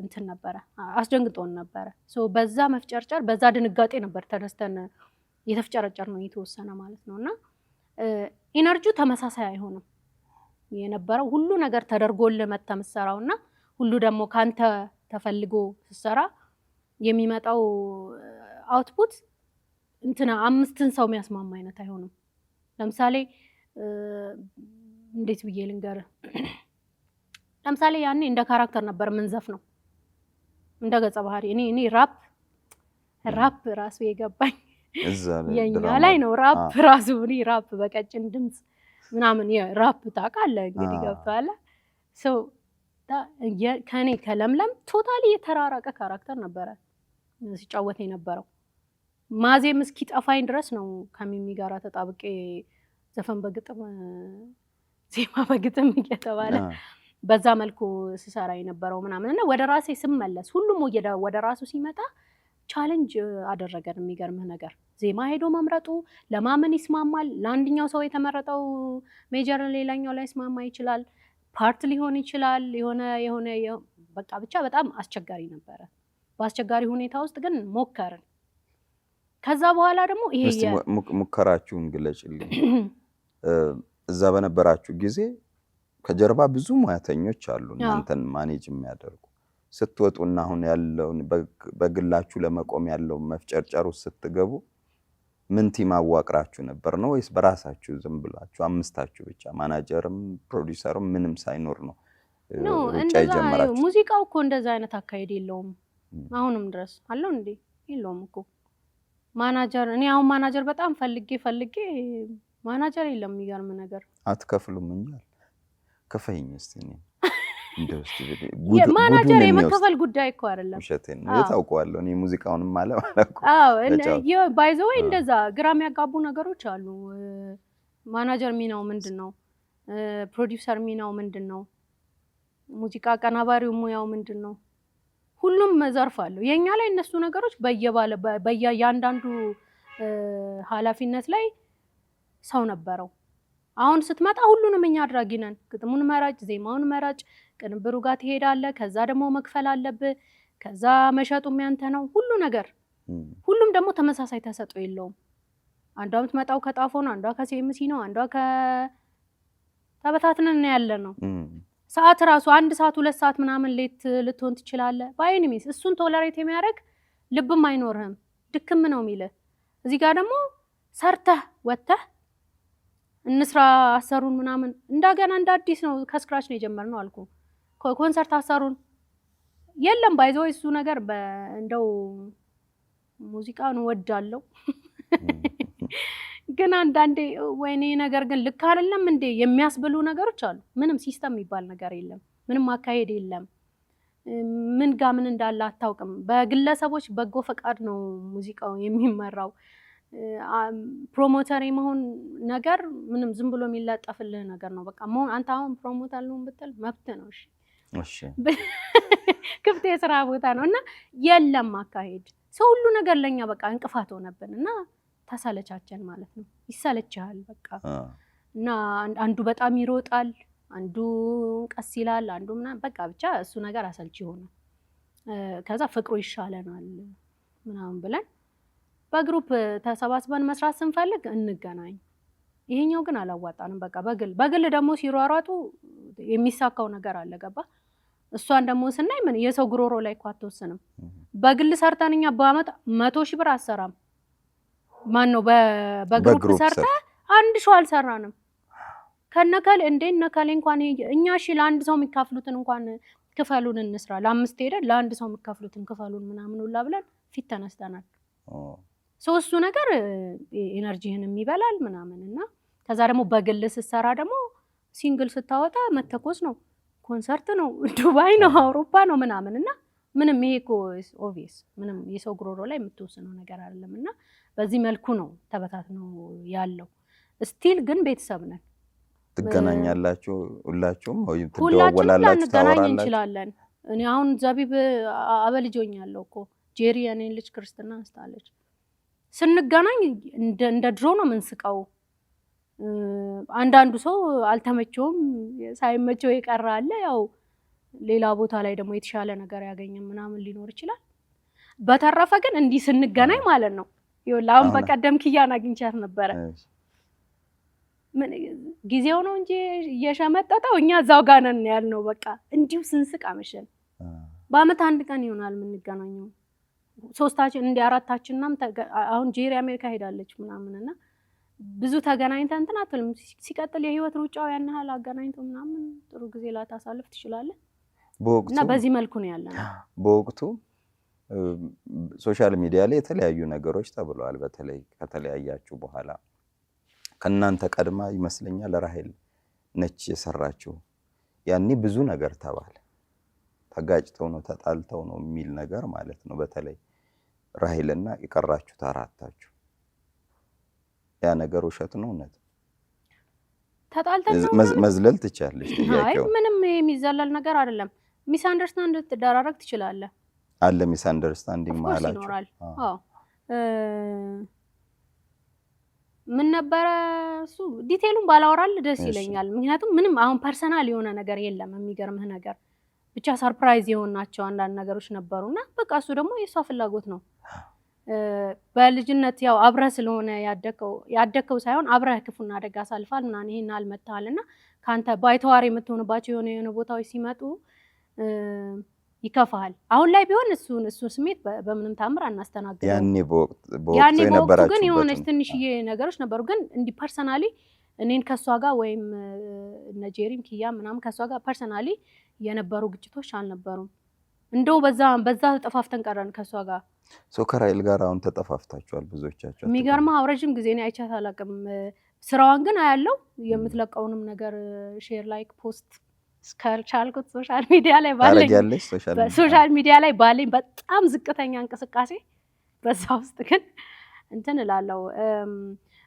Speaker 1: እንትን ነበረ አስደንግጦን ነበረ በዛ መፍጨርጨር በዛ ድንጋጤ ነበር ተነስተን የተፍጨረጨር ነው የተወሰነ ማለት ነውና ኢነርጂው ተመሳሳይ አይሆንም የነበረው ሁሉ ነገር ተደርጎልህ መተምሰራውና ሁሉ ደግሞ ካንተ ተፈልጎ ሲሰራ የሚመጣው አውትፑት እንትና አምስትን ሰው የሚያስማማ አይነት አይሆንም ለምሳሌ እንዴት ብዬ ልንገር ለምሳሌ ያኔ እንደ ካራክተር ነበር ምንዘፍ ነው እንደ ገጸ ባህሪ እኔ ራፕ ራሱ የገባኝ የኛ ላይ ነው ራፕ ራሱ ራፕ በቀጭን ድምጽ ምናምን ራፕ ታውቃለህ እንግዲህ ገብቷል ከኔ ከለምለም ቶታሊ የተራራቀ ካራክተር ነበረ ሲጫወት የነበረው ማዜም እስኪ ጠፋኝ ድረስ ነው ከሚሚ ጋራ ተጣብቄ ዘፈን በግጥም ዜማ በግጥም እየተባለ በዛ መልኩ ሲሰራ የነበረው ምናምን እና ወደ ራሴ ስመለስ ሁሉም ወደ ራሱ ሲመጣ ቻሌንጅ አደረገን የሚገርምህ ነገር ዜማ ሄዶ መምረጡ ለማመን ይስማማል ለአንደኛው ሰው የተመረጠው ሜጀር ሌላኛው ላይ ይስማማ ይችላል ፓርት ሊሆን ይችላል የሆነ በቃ ብቻ በጣም አስቸጋሪ ነበረ በአስቸጋሪ ሁኔታ ውስጥ ግን ሞከርን ከዛ በኋላ ደግሞ ይሄ
Speaker 2: ሙከራችሁን ግለጭልኝ እዛ በነበራችሁ ጊዜ ከጀርባ ብዙ ሙያተኞች አሉ እናንተን ማኔጅ የሚያደርጉ ስትወጡና አሁን ያለውን በግላችሁ ለመቆም ያለው መፍጨርጨሩ ስትገቡ ምን ቲም አዋቅራችሁ ነበር ነው ወይስ በራሳችሁ ዝም ብላችሁ አምስታችሁ ብቻ ማናጀርም ፕሮዲዩሰርም ምንም ሳይኖር ነው ብቻ ይጀምራችሁ
Speaker 1: ሙዚቃው እኮ እንደዛ አይነት አካሄድ የለውም አሁንም ድረስ አለው እንዴ የለውም እኮ ማናጀር እኔ አሁን ማናጀር በጣም ፈልጌ ማናጀር የለም የሚገርም ነገር
Speaker 2: አትከፍሉም እንጂ ከፈይኝ እስቲ ነው እንደውስቲ
Speaker 1: ማናጀር የመከፈል ጉዳይ እኮ አይደለም
Speaker 2: እሸቴን የታውቀዋለሁ እኔ ሙዚቃውን ማለት
Speaker 1: አዎ ባይ ዘ ወይ እንደዛ ግራም ያጋቡ ነገሮች አሉ ማናጀር ሚናው ምንድነው ፕሮዲዩሰር ሚናው ምንድነው ሙዚቃ ቀናባሪው ሙያው ምንድነው ሁሉም ዘርፍ አለው የኛ ላይ እነሱ ነገሮች በየያንዳንዱ ኃላፊነት ላይ ሰው ነበረው አሁን ስትመጣ ሁሉንም እኛ አድራጊ ነን ግጥሙን መራጭ ዜማውን መራጭ ቅንብሩ ጋር ትሄዳለህ ከዛ ደግሞ መክፈል አለብህ ከዛ መሸጡም ያንተ ነው ሁሉ ነገር ሁሉም ደግሞ ተመሳሳይ ተሰጥኦ የለውም አንዷ የምትመጣው ከጣፎ ነው አንዷ ከሲኤምሲ ነው አንዷ ተበታትነን ያለ ነው ሰዓት ራሱ 1 ሰዓት 2 ሰዓት ምናምን ሌት ልትሆን ትችላለህ ባይኒሚስ እሱን ቶለሬት የሚያደርግ ልብም አይኖርህም ድክም ነው የሚልህ እዚህ ጋር ደግሞ ሰርተህ ወጥተህ እንስራ አሰሩን ምናምን እንደገና እንደ አዲስ ነው ከስክራች ነው የጀመርነው አልኩ ኮንሰርት አሰሩን የለም ባይዘው እሱ ነገር እንደው ሙዚቃን ወዳለው ግን አንዳንዴ ወይኔ ነገር ግን ልክ አይደለም እንዴ የሚያስብሉ ነገሮች አሉ ምንም ሲስተም የሚባል ነገር የለም ምንም አካሄድ የለም ምን ጋር ምን እንዳለ አታውቅም በግለሰቦች በጎ ፈቃድ ነው ሙዚቃው የሚመራው ፕሮሞተር የመሆን ነገር ምንም ዝም ብሎ የሚላጠፍልህ ነገር ነው በቃ አንተ አሁን ፕሮሞተር ልሁን ብትል መብት ነው እሺ ክፍት የሥራ ቦታ ነው እና የለም አካሄድ ሰው ሁሉ ነገር ለኛ በቃ እንቅፋት ሆነብንና ተሰለቻችን ማለት ነው ይሰለቻል በቃ እና አንዱ በጣም ይሮጣል አንዱ ቀስ ይላል አንዱ በቃ ብቻ እሱ ነገር አሰልቺ ሆነ ከዛ ፍቅሩ ይሻለናል ምናምን ብለን በግሩፕ ተሰባስበን መስራት ስንፈልግ እንገናኝ ይሄኛው ግን አላዋጣንም በቃ በግል ደግሞ ሲሯሯጡ የሚሳካው ነገር አለ ገባ እሷን ደግሞ ስናይ ምን የሰው ግሮሮ ላይ ቋጥቶስንም በግል ሰርተንኛ በአመት 100,000 ብር አሰራም ማን ነው በግሩፕ ሰርተ አንድ ሺው አልሰራንም ከነከል ነከሌ እንኳን እኛ እሺ ለአንድ ሰው የሚካፍሉትን እንኳን ክፈሉን እንስራ ለአምስት ሄደ ለአንድ ሰው የሚካፍሉትን ክፈሉን ምናምን ሁላ ብለን ፊት ተነስተናል ሶስቱ ነገር ኢነርጂህን የሚበላል ምናምንና ከዛ ደግሞ በግል ስትሰራ ደግሞ ሲንግል ስታወጣ መተኮስ ነው ኮንሰርት ነው ዱባይ ነው አውሮፓ ነው ምናምንና ምንም ይሄ እኮ ኦብቪየስ ምንም የሰው ግሮሮ ላይ የምትወስነው ነገር አይደለምና በዚህ መልኩ ነው ተበታትነው ያለው ስቲል ግን ቤተሰብ ነን
Speaker 2: ትገናኛላችሁ ሁላችሁም ወይ ትደዋወላላችሁ ታወራላችሁ እንችላለን
Speaker 1: እኔ አሁን ዘቢብ አበልጆኛለሁ እኮ ጄሪ እኔ ልጅ ክርስትና አስታለች ስንገናኝ እንደ ድሮ ነው ምንስቀው አንዳንዱ ሰው አልተመቸውም ሳይመቸው ይቀራል ያው ሌላ ቦታ ላይ ደግሞ የተሻለ ነገር ያገኘም ምናምን ሊኖር ይችላል። በተረፈ ግን እንዲህ ስንገናኝ ማለት ነው ይኸውልህ አሁን በቀደም ኪያን አግኝቻት ነበረ። ምን ጊዜው ነው እንጂ እየሸመጠጠው እኛ እዛው ጋር ነን ያልነው። በቃ እንዲሁ ስንስቅ አመሸን። በአመት አንድ ቀን ይሆናል የምንገናኘው ሶስታችን እንደ አራታችንናም አሁን ጄሪ አሜሪካ ሄዳለች ምናምንና ብዙ ተገናኝተን እንትን አትልም። ሲቀጥል የህይወት ሩጫው ያን ያህል አገናኝቶ ምናምን ጥሩ ጊዜ ላታሳልፍ ትችላለህ። እና በዚህ መልኩ ነው ያለነው።
Speaker 2: በወቅቱ ሶሻል ሚዲያ ላይ የተለያዩ ነገሮች ተብለዋል። በተለይ ከተለያያችሁ በኋላ ከናንተ ቀድማ ይመስለኛል ራሄል ነች የሰራችው። ያኔ ብዙ ነገር ተባለ። ተጋጭተው ነው ተጣልተው ነው የሚል ነገር ማለት ነው። በተለይ ራሄልና የቀራችሁት አራታችሁ ያ ነገር ውሸት ነው እውነት?
Speaker 1: ተጣልተን ነው
Speaker 2: መዝለል ትችያለሽ ጥያቄው?
Speaker 1: አይ ምንም የሚዘለል ነገር አይደለም። ሚስ አንደርስታንድ ትደራረግ ትችላለህ።
Speaker 2: አለ ሚስ አንደርስታንዲንግ ማላችሁ?
Speaker 1: አዎ ምን ነበረ እሱ ዲቴሉን ባላወራል ደስ ይለኛል። ምክንያቱም ምንም አሁን ፐርሰናል የሆነ ነገር የለም። የሚገርምህ ነገር ብቻ ሰርፕራይዝ የሆናቸው አንዳንድ ነገሮች ነበሩና በቃ እሱ ደግሞ የሷ ፍላጎት ነው። በልጅነት ያው አብረህ ስለሆነ ያደከው ሳይሆን አብረህ ክፉና አደጋ አሳልፋል እና ይሄን አልመጣልና ካንተ ባይተዋር የምትሆንባቸው የሆነ ቦታዎች ሲመጡ ይከፋል። አሁን ላይ ቢሆን እሱ ስሜት በምንም ታምር አናስተናግደው።
Speaker 2: ያኔ በወቅቱ የነበራችሁ
Speaker 1: ግን የሆነች ትንሽዬ ነገሮች ነበሩ። ግን እንዲ ፐርሰናሊ እኔን ከሷ ጋር ወይም እነ ጄሪም ኪያ ምናምን ከሷ ጋር ፐርሰናሊ የነበሩ ግጭቶች አልነበሩም። እንደው በዛ ተጠፋፍተን ቀረን ከሷ ጋር።
Speaker 2: ከራሄል ጋር አሁን ተጠፋፍታችኋል ብዙዎቻችሁ?
Speaker 1: የሚገርምህ አብረጅም ጊዜ ነው አይቻት አላውቅም። ስራዋን ግን አያለው የምትለቀውንም ነገር ሼር ላይክ ፖስት ስካልቻልኩት ሶሻል ሚዲያ ላይ ባለኝ በጣም ዝቅተኛ እንቅስቃሴ በዛ ውስጥ ግን እንትን እላለሁ።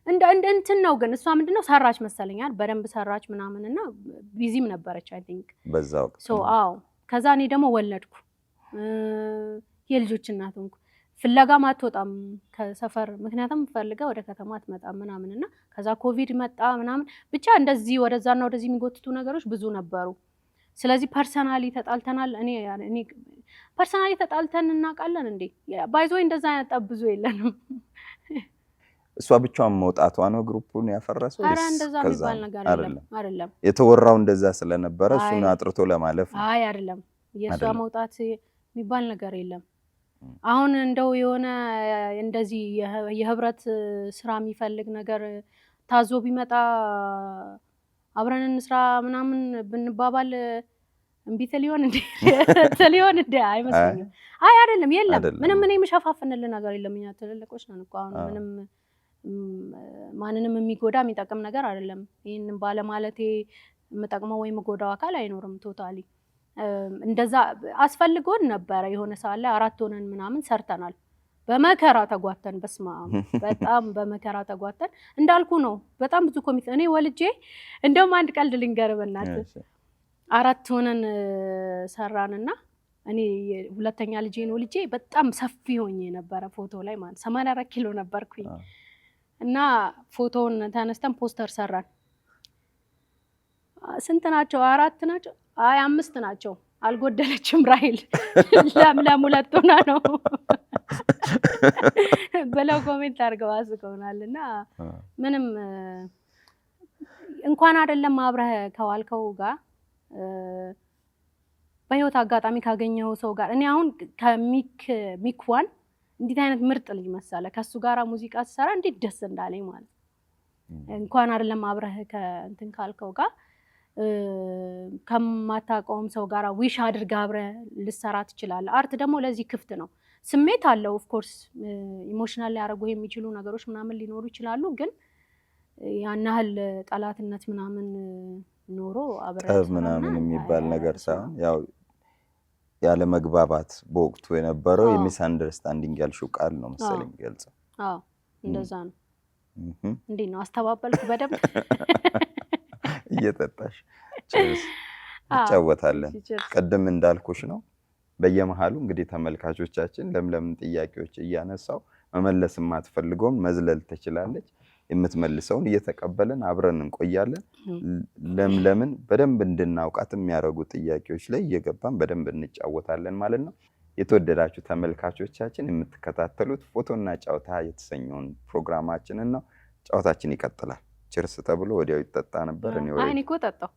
Speaker 1: እንትን ነው ግን እሷ ምንድነው ሰራች መሰለኛል በደንብ ሰራች ምናምንና ቢዚም ነበረች አይ ቲንክ
Speaker 2: በዛ ወቅት።
Speaker 1: አዎ ከዛ እኔ ደግሞ ወለድኩ የልጆች እናት ሆንኩ። ፍለጋም አትወጣም ከሰፈር ምክንያቱም ፈልጋ ወደ ከተማ አትመጣም ምናምንና ከዛ ኮቪድ መጣ ምናምን ብቻ እንደዚህ ወደዛና ወደዚህ የሚጎትቱ ነገሮች ብዙ ነበሩ። ስለዚህ ፐርሰናሊ ተጣልተናል። እኔ ፐርሰናሊ ተጣልተን እናውቃለን እንዴ? ባይዞይ እንደዛ ያጣብዙ የለንም።
Speaker 2: እሷ ብቻዋን መውጣቷ ነው ግሩፑን ያፈረሰው?
Speaker 1: አረ እንደዛ የሚባል ነገር አይደለም።
Speaker 2: የተወራው እንደዛ ስለነበረ እሱን አጥርቶ ለማለፍ
Speaker 1: አይ አይደለም። የሷ መውጣት የሚባል ነገር የለም። አሁን እንደው የሆነ እንደዚህ የህብረት ስራ የሚፈልግ ነገር ታዞ ቢመጣ አብረን እንስራ ምናምን ብንባባል እምቢ ትሊሆን እንዴ? አይመስለኝም። አይ አይደለም የለም። ምንም እኔ የምሸፋፍንልህ ነገር የለም። እኛ ትልልቆች ነን እኮ አሁን ምንም ማንንም የሚጎዳ የሚጠቅም ነገር አይደለም። ይሄንን ባለማለቴ የምጠቅመው ወይ የምጎዳው አካል አይኖርም ቶታሊ። እንደዛ አስፈልጎን ነበረ የሆነ ሰዓት ላይ 4 ሆነን ምናምን ሰርተናል። በመከራ ተጓተን በጣም በመከራ ተጓተን እንዳልኩ ነው። በጣም ብዙ ኮሚቴ እኔ ወልጄ እንደውም አንድ ቀልድ ልንገርህ በእናትህ 4 ሆነን ሰራንና እኔ ሁለተኛ ልጄን ወልጄ በጣም ሰፊ ሆኜ ነበረ ፎቶ ላይ ማለት 84 ኪሎ ነበርኩኝ እና ፎቶውን ተነስተን ፖስተር ሰራን። ስንት ናቸው? 4 ናቸው? አይ 5 ናቸው። አልጎደለችም ራሄል ለምለም 2 ሆና ነው ብለው ኮሜንት አድርገው አስቀውናልና ምንም እንኳን አይደለም አብረህ ከዋልከው ጋር በህይወት አጋጣሚ ካገኘው ሰው ጋር እኔ አሁን ከሚክዋን እንዴት አይነት ምርጥ ልጅ መሰለ ከሱ ጋራ ሙዚቃ ሲሰራ እንዴት ደስ እንዳለኝ ማለት እንኳን አይደለም አብረህ ከእንትን ካልከው ጋር ከማታውቀውም ሰው ጋራ ዊሽ አድርገህ አብረህ ልሰራ ትችላለህ። አርት ደግሞ ለዚህ ክፍት ነው። ስሜት አለው ኦፍ ኮርስ ኢሞሽናል ሊያደርጉ የሚችሉ ነገሮች ምናምን ሊኖሩ ይችላሉ። ግን ያን ያህል ጠላትነት ምናምን ኖሮ
Speaker 2: ጠብ ምናምን የሚባል ነገር ሳይሆን ያው ያለ መግባባት በወቅቱ የነበረው የሚስ አንደርስታንዲንግ ያልሽው ቃል ነው መሰለኝ ገልጸ።
Speaker 1: አዎ እንደዛ ነው። እንዴት ነው አስተባበልኩ በደንብ
Speaker 2: እየጠጣሽ እንጫወታለን። ቀደም እንዳልኩሽ ነው በየመሃሉ እንግዲህ ተመልካቾቻችን ለምለም ጥያቄዎች እያነሳው መመለስ የማትፈልገውን መዝለል ትችላለች። የምትመልሰውን እየተቀበልን አብረን እንቆያለን። ለምለምን በደንብ እንድናውቃት የሚያደርጉ ጥያቄዎች ላይ እየገባን በደንብ እንጫወታለን ማለት ነው። የተወደዳችሁ ተመልካቾቻችን የምትከታተሉት ፎቶና ጨዋታ የተሰኘውን ፕሮግራማችንን ነው። ጨዋታችን ይቀጥላል። ችርስ ተብሎ ወዲያው ይጠጣ ነበር።
Speaker 1: እኔ እኮ ጠጣሁ።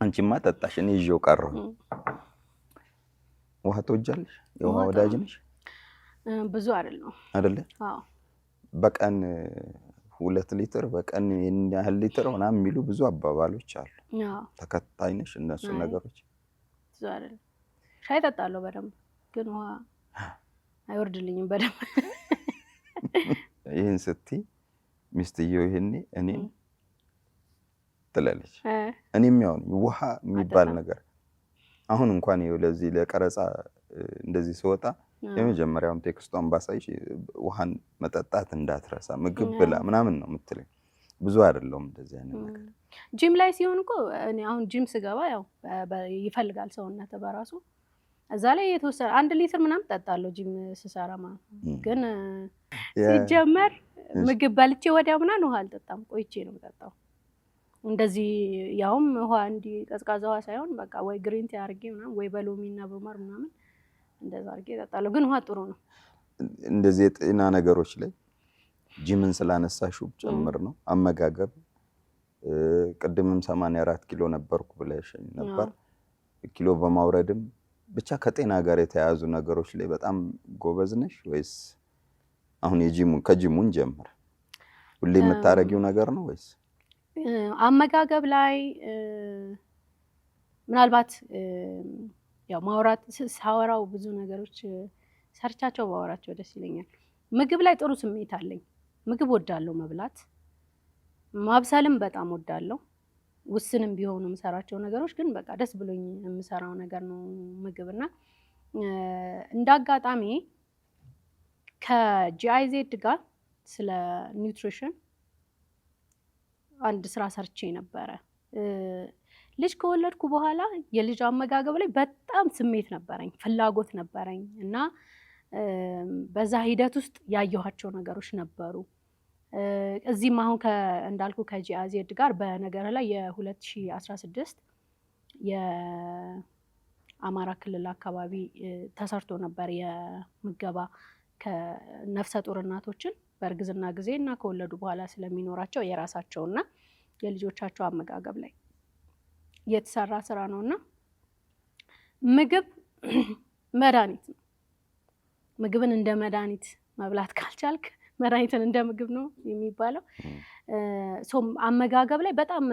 Speaker 2: አንቺማ ጠጣሽ፣ እኔ ይዤው ቀረሁ። ውሃ ትወጃለሽ? የውሃ ወዳጅ ነሽ?
Speaker 1: ብዙ አይደለም
Speaker 2: አይደለ? አዎ። በቀን 2 ሊትር በቀን ይሄን ያህል ሊትር ምናምን የሚሉ ብዙ አባባሎች አሉ። ተከታይ ነሽ እነሱ ነገሮች?
Speaker 1: ብዙ አይደለም። ሻይ ጠጣለሁ በደንብ፣ ግን ውሃ አይወርድልኝም በደንብ።
Speaker 2: ይሄን ስትይ ሚስትየው ይሄኔ እኔ ትላለች። እኔም ያው ውሃ የሚባል ነገር አሁን እንኳን ይኸው ለዚህ ለቀረጻ እንደዚህ ስወጣ የመጀመሪያውን ቴክስቷን ባሳይሽ ውሃን መጠጣት እንዳትረሳ ምግብ ብላ ምናምን ነው የምትለኝ። ብዙ አይደለም እንደዚህ አይነት ነገር።
Speaker 1: ጂም ላይ ሲሆን እኮ እኔ አሁን ጂም ስገባ ያው ይፈልጋል ሰውነት በራሱ እዛ ላይ የተወሰነ 1 ሊትር ምናምን ጠጣለሁ ጂም ስሰራ ማለት ነው። ግን ሲጀመር ምግብ በልቼ ወዲያው ምናምን ውሃ አልጠጣም፣ ቆይቼ ነው የምጠጣው። እንደዚህ ያውም ውሃ እንዲህ ቀዝቃዛ ውሃ ሳይሆን በቃ ወይ ግሪን ቲ አድርጌ ምናምን ወይ በሎሚና በማር ምናምን እንደዛ አድርጌ እጠጣለሁ። ግን ውሃ ጥሩ ነው።
Speaker 2: እንደዚህ የጤና ነገሮች ላይ ጂምን ስላነሳሽው ጭምር ነው። አመጋገብ ቅድምም 84 ኪሎ ነበርኩ ብለሽኝ ነበር። ኪሎ በማውረድም ብቻ ከጤና ጋር የተያያዙ ነገሮች ላይ በጣም ጎበዝ ነሽ ወይስ አሁን ከጂሙን ጀምር ሁሌ የምታረጊው ነገር ነው ወይስ?
Speaker 1: አመጋገብ ላይ ምናልባት ያው ማውራት ሳወራው ብዙ ነገሮች ሰርቻቸው ባወራቸው ደስ ይለኛል። ምግብ ላይ ጥሩ ስሜት አለኝ። ምግብ ወዳለሁ መብላት፣ ማብሰልም በጣም ወዳለሁ። ውስንም ቢሆኑ የምሰራቸው ነገሮች ግን በቃ ደስ ብሎኝ የምሰራው ነገር ነው ምግብና እንዳጋጣሚ ከጂአይዜድ ጋር ስለ ኒውትሪሽን አንድ ስራ ሰርቼ ነበረ። ልጅ ከወለድኩ በኋላ የልጅ አመጋገብ ላይ በጣም ስሜት ነበረኝ፣ ፍላጎት ነበረኝ እና በዛ ሂደት ውስጥ ያየኋቸው ነገሮች ነበሩ። እዚህም አሁን እንዳልኩ ከጂአይዜድ ጋር በነገር ላይ የ2016 የአማራ ክልል አካባቢ ተሰርቶ ነበር የምገባ ከነፍሰ ጡር እናቶችን በእርግዝና ጊዜ እና ከወለዱ በኋላ ስለሚኖራቸው የራሳቸውና የልጆቻቸው አመጋገብ ላይ የተሰራ ስራ ነውና ምግብ መድኃኒት ነው። ምግብን እንደ መድኃኒት መብላት ካልቻልክ መድኃኒትን እንደ ምግብ ነው የሚባለው። አመጋገብ ላይ በጣም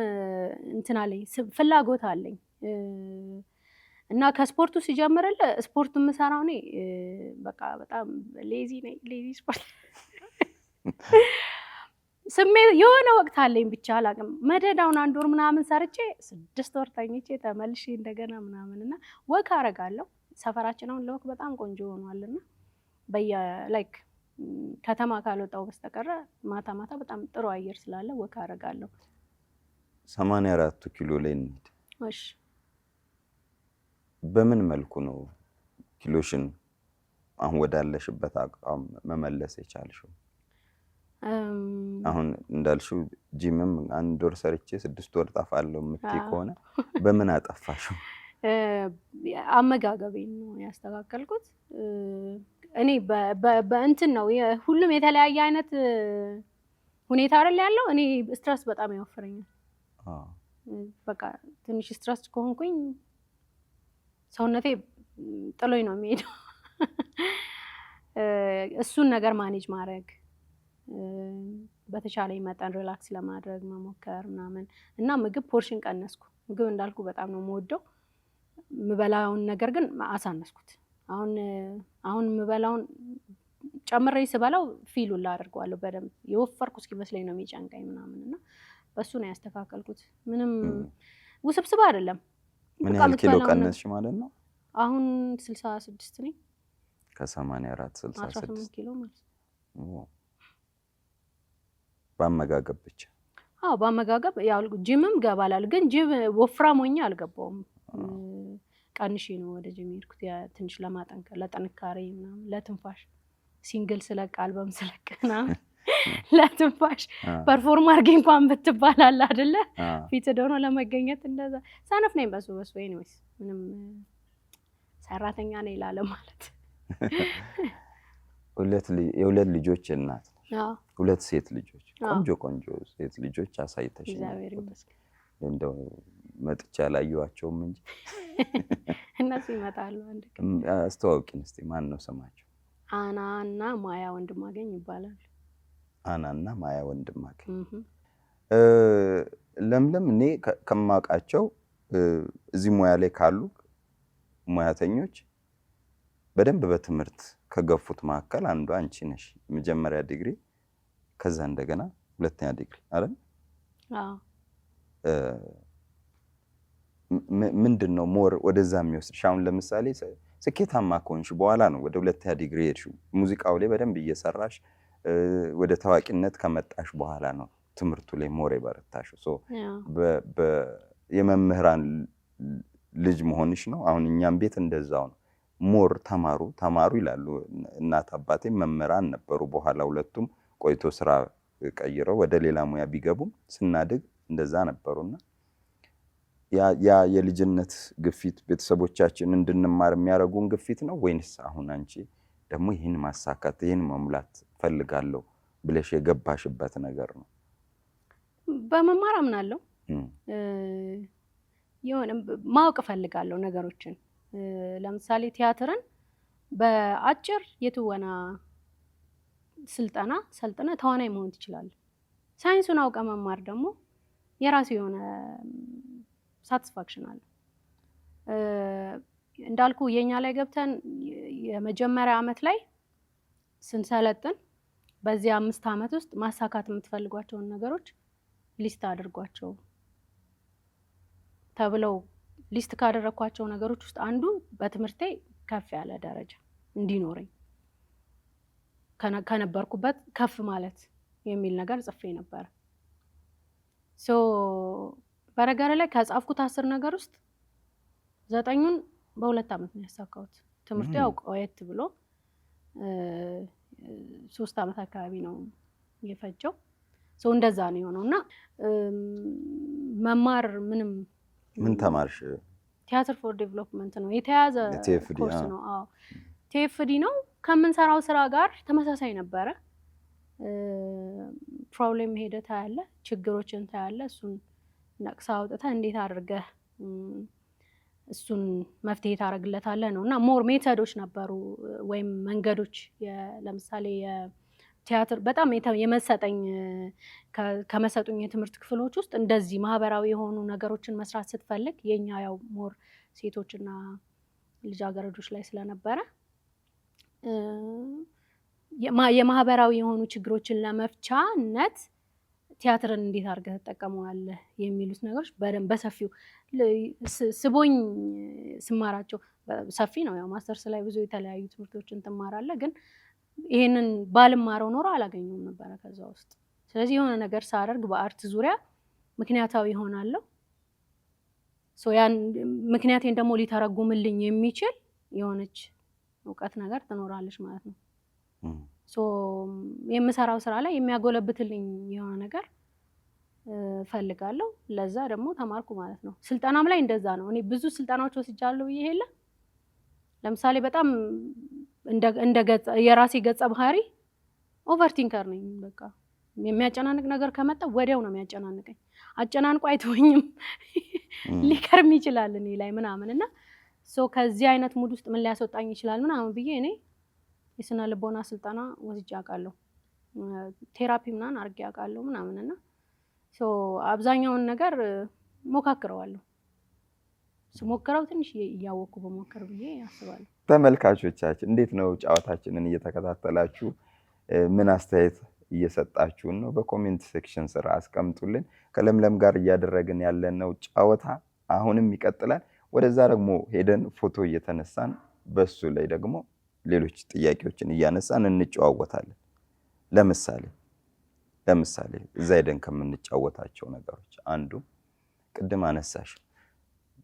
Speaker 1: እንትን አለኝ፣ ፍላጎት አለኝ እና ከስፖርቱ ሲጀምርልህ ስፖርቱ የምሰራው እኔ በቃ በጣም ሌዚ ነኝ። ሌዚ ስፖርት ስሜት የሆነ ወቅት አለኝ ብቻ አላውቅም። መደዳውን 1 ወር ምናምን ሰርቼ 6 ወር ተኝቼ ተመልሼ እንደገና ምናምን እና ወክ አደርጋለሁ። ሰፈራችን አሁን ለወክ በጣም ቆንጆ ሆኗልና ላይክ ከተማ ካልወጣው በስተቀር ማታ ማታ በጣም ጥሩ አየር ስላለ ወክ አደርጋለሁ።
Speaker 2: 84 ኪሎ ላይ እንሂድ።
Speaker 1: እሺ፣
Speaker 2: በምን መልኩ ነው ኪሎሽን አሁን ወዳለሽበት አቋም መመለስ የቻልሽው? አሁን እንዳልሽው ጂምም 1 ወር ሰርቼ 6 ወር ጠፋለሁ የምትይ ከሆነ በምን አጠፋሽው?
Speaker 1: አመጋገቤን ነው ያስተካከልኩት። እኔ በእንትን ነው ሁሉም የተለያየ አይነት ሁኔታ አይደል ያለው። እኔ ስትረስ በጣም ያወፍረኛል። በቃ ትንሽ ስትረስ ከሆንኩኝ ሰውነቴ ጥሎኝ ነው የሚሄደው። እሱን ነገር ማኔጅ ማድረግ በተቻለኝ መጠን ሪላክስ ለማድረግ መሞከር ምናምን እና ምግብ ፖርሽን ቀነስኩ። ምግብ እንዳልኩ በጣም ነው የምወደው። የምበላውን ነገር ግን አሳነስኩት። አሁን የምበላውን ጨምሬ ስበላው ፊሉን ላደርገዋለሁ በደንብ የወፈርኩ እስኪመስለኝ ነው የሚጨንቀኝ ምናምን እና በሱ ነው ያስተካከልኩት። ምንም ውስብስብ አይደለም።
Speaker 2: ምን ያህል ኪሎ ቀነስሽ ማለት ነው?
Speaker 1: አሁን 66 ነኝ።
Speaker 2: ከ84 66
Speaker 1: 18 ኪሎ ማለት ነው።
Speaker 2: በአመጋገብ ብቻ?
Speaker 1: አዎ በአመጋገብ ያው ጂምም ገባላል። ግን ጂም ወፍራም ሆኜ አልገባውም። ቀንሼ ነው ወደ ጂም ሄድኩት ትንሽ ለማጠንከር፣ ለጥንካሬ ምናምን፣ ለትንፋሽ ሲንግል ስለቅ አልበም ስለቅ ምናምን ለትንፋሽ ፐርፎርም አድርጌ እንኳን ብትባላል አይደለ ፊት ደሆነ ለመገኘት እንደዛ ሰነፍ ነኝ በሱ ኤኒዌይስ ምንም ሰራተኛ ነኝ ላለ ማለት
Speaker 2: የሁለት ልጆች እናት
Speaker 1: አዎ
Speaker 2: ሁለት ሴት ልጆች ቆንጆ ሴት ልጆች አሳይተሽኛል እንደው መጥቻ ላየኋቸውም እንጂ
Speaker 1: እነሱ ይመጣሉ አንድ ቀን
Speaker 2: አስተዋውቂን እስቲ ማን ነው ስማቸው
Speaker 1: አናና ማያ ወንድማገኝ ይባላል
Speaker 2: አናና ማያ ወንድማገኝ ለምለም እኔ ከማውቃቸው እዚህ ሙያ ላይ ካሉ ሙያተኞች በደንብ በትምህርት ከገፉት መካከል አንዷ አንቺ ነሽ መጀመሪያ ዲግሪ ከዛ እንደገና ሁለተኛ ዲግሪ አይደል
Speaker 1: አዎ
Speaker 2: ምንድነው ሞር ወደዛ የሚወስድሽ አሁን ለምሳሌ ስኬታማ ከሆንሽ በኋላ ነው ወደ ሁለተኛ ዲግሪ ሄድሽው ሙዚቃው ላይ በደንብ እየሰራሽ ወደ ታዋቂነት ከመጣሽ በኋላ ነው ትምህርቱ ላይ ሞር የበረታሽው ሶ የመምህራን ልጅ መሆንሽ ነው አሁን እኛም ቤት እንደዛው ነው ሞር ተማሩ ይላሉ እናት አባቴ መምህራን ነበሩ በኋላ ሁለቱም ቆይቶ ስራ ቀይረው ወደ ሌላ ሙያ ቢገቡም ስናድግ እንደዛ ነበሩና ያ የልጅነት ግፊት ቤተሰቦቻችን እንድንማር የሚያረጉን ግፊት ነው ወይንስ አሁን አንቺ ደግሞ ይሄን ማሳካት ይሄን መሙላት ፈልጋለሁ ብለሽ የገባሽበት ነገር ነው
Speaker 1: በመማር አምናለሁ የሆነ ማወቅ ፈልጋለሁ ነገሮችን ለምሳሌ ቲያትርን በአጭር የትወና ስልጠና ሰልጥነ ተዋናይ መሆን ትችላለህ ሳይንሱን አውቀ መማር ደግሞ የራሱ የሆነ ሳቲስፋክሽን አለ እንዳልኩ የኛ ላይ ገብተን የመጀመሪያ አመት ላይ ስንሰለጥን በዚህ 5 አመት ውስጥ ማሳካት የምትፈልጓቸው ነገሮች ሊስት አድርጓቸው ተብለው ሊስት ካደረኳቸው ነገሮች ውስጥ አንዱ በትምህርቴ ከፍ ያለ ደረጃ እንዲኖረኝ ከነበርኩበት ከፍ ማለት የሚል ነገር ጽፌ ነበር ሶ በነገር ላይ ከጻፍኩት 10 ነገር ውስጥ 9ን በ2 አመት ነው ያሳካሁት ትምህርቱ ያው ቆየት ብሎ 3 አመት አካባቢ ነው የፈጀው ሶ እንደዛ ነው የሆነውና መማር ምን
Speaker 2: ተማርሽ
Speaker 1: ቲያትር ፎር ዴቨሎፕመንት ነው የተያዘ ኮርስ ነው አዎ ቲኤፍዲ ነው ከምንሰራው ስራ ጋር ተመሳሳይ ነበረ ፕሮብሌም ሄደታ ያለ ችግሮችን ታያለ እሱን ነቅሳ አውጥታ እንዴት አድርገህ እሱን መፍትሄ ታረግለታለህ ነውና ሞር ሜተዶች ነበሩ ወይም መንገዶች ለምሳሌ ቲያትር በጣም የመሰጠኝ ከመሰጡኝ የትምህርት ክፍሎች ውስጥ እንደዚህ ማህበራዊ የሆኑ ነገሮችን መስራት ስትፈልግ የኛ ያው ሞር ሴቶችና ልጃገረዶች ላይ ስለነበረ የማህበራዊ የሆኑ ችግሮችን ለመፍቻነት ቲያትርን እንዴት አድርገህ ተጠቀመዋለህ የሚሉት ነገሮች በደንብ በሰፊው ስቦኝ ስማራቸው ሰፊ ነው ያው ማስተርስ ላይ ብዙ የተለያዩ ትምህርቶችን ትማራለህ ግን ይሄንን ባልማረው ኖሮ አላገኘውም ነበር ከዛ ውስጥ ስለዚህ የሆነ ነገር ሳደርግ በአርት ዙሪያ ምክንያታዊ ሆናለሁ ሶ ያን ምክንያቴን ደግሞ ሊተረጉምልኝ የሚችል የሆነች ዕውቀት ነገር ትኖራለች ማለት ነው ሶ የምሰራው ስራ ላይ የሚያጎለብትልኝ የሆነ ነገር ፈልጋለሁ ለዛ ደግሞ ተማርኩ ማለት ነው ስልጠናም ላይ እንደዛ ነው እኔ ብዙ ስልጠናዎች ወስጃለሁ ይሄለ ለምሳሌ በጣም እንደ ገጽ የራሴ ገጽ ባህሪ ኦቨርቲንከር ነኝ በቃ የሚያጨናንቅ ነገር ከመጣ ወዲያው ነው የሚያጨናንቀኝ አጨናንቆ አይተወኝም ሊከርም ይችላል እኔ ላይ ምናምንና ሶ ከዚህ አይነት ሙድ ውስጥ ምን ሊያስወጣኝ ይችላል ምናምን ብዬ እኔ የስነ ልቦና ስልጠና ወስጄ አውቃለሁ ቴራፒ ምናምን አድርጌ አውቃለሁ ምናምንና ሶ አብዛኛውን ነገር ሞካክረዋለሁ ስሞክረው ትንሽ እያወኩ በሞከር ብዬ አስባለሁ
Speaker 2: ተመልካቾቻችን እንዴት ነው ጨዋታችንን እየተከታተላችሁ ምን አስተያየት እየሰጣችሁን ነው በኮሜንት ሴክሽን ስራ አስቀምጡልን ከለምለም ጋር እያደረግን ያለነው ጨዋታ አሁንም ይቀጥላል ወደዛ ደግሞ ሄደን ፎቶ እየተነሳን በሱ ላይ ደግሞ ሌሎች ጥያቄዎችን እያነሳን እንጨዋወታለን ለምሳሌ እዛ ሄደን ከምንጫወታቸው ነገሮች አንዱ ቅድም አነሳሽ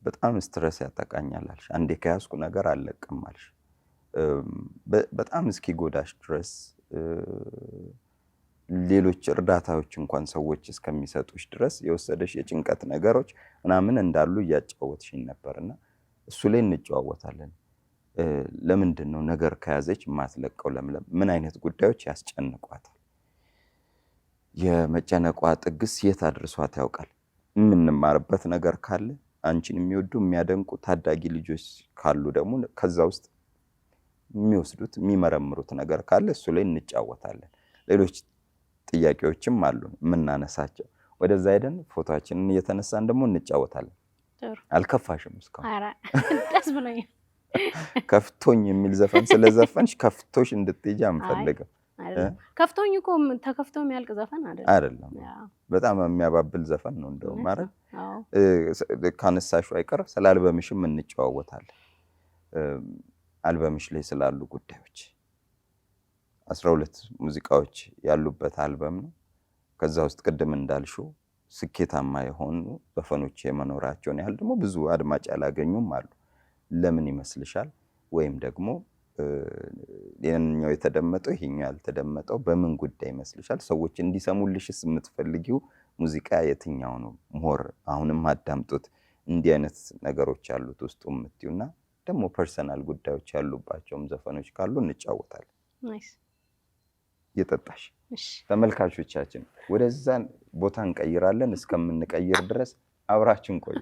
Speaker 2: በጣም ስትረስ ያጠቃኛል አልሽ አንዴ ከያዝኩ ነገር አልለቅም አልሽ በጣም እስኪ ጎዳሽ ድረስ ሌሎች እርዳታዎች እንኳን ሰዎች እስከሚሰጡሽ ድረስ የወሰደሽ የጭንቀት ነገሮች ምናምን እንዳሉ እያጫወትሽኝ ነበርና እሱ ላይ እንጨዋወታለን። ለምንድን ነው ነገር ከያዘች ማትለቀው? ለምለም ምን አይነት ጉዳዮች ያስጨንቋታል? የመጨነቋ ጥግስ የት አድርሷት ያውቃል? የምንማርበት ነገር ካለ አንቺን የሚወዱ የሚያደንቁ ታዳጊ ልጆች ካሉ ደግሞ ከዛ ውስጥ የሚወስዱት የሚመረምሩት ነገር ካለ እሱ ላይ እንጫወታለን። ሌሎች ጥያቄዎችም አሉ የምናነሳቸው። ወደዛ ሄደን ፎቶአችንን እየተነሳን ደግሞ እንጫወታለን። አልከፋሽም? እስካሁን
Speaker 1: ኧረ ደስ ብሎኛል።
Speaker 2: ከፍቶኝ የሚል ዘፈን ስለዘፈንሽ ከፍቶሽ እንድትሄጂ አንፈልግም።
Speaker 1: ከፍቶኝ እኮ ተከፍቶ የሚያልቅ ዘፈን
Speaker 2: አይደለም። በጣም የሚያባብል ዘፈን ነው። እንደውም ማለት ካነሳሽው አይቀር ስለ አልበምሽም እንጨዋወታለን። አልበምሽ ላይ ስላሉ ጉዳዮች 12 ሙዚቃዎች ያሉበት አልበም ነው። ከዛ ውስጥ ቅድም እንዳልሽው ስኬታማ የሆኑ ዘፈኖች የመኖራቸውን ያህል ደግሞ ብዙ አድማጭ ያላገኙም አሉ። ለምን ይመስልሻል? ወይም ደግሞ የኛው የተደመጠው ይሄኛው ያልተደመጠው በምን ጉዳይ ይመስልሻል? ሰዎች እንዲሰሙልሽስ የምትፈልጊው ሙዚቃ የትኛው ነው? ሞር አሁንም አዳምጡት እንዲህ አይነት ነገሮች ያሉት ውስጡ የምትዩና ደግሞ ፐርሰናል ጉዳዮች ያሉባቸውም ዘፈኖች ካሉ እንጫወታለን።
Speaker 1: ናይስ
Speaker 2: እየጠጣሽ ተመልካቾቻችን ወደዛ ቦታ እንቀይራለን። እስከምንቀይር ድረስ አብራችን ቆዩ።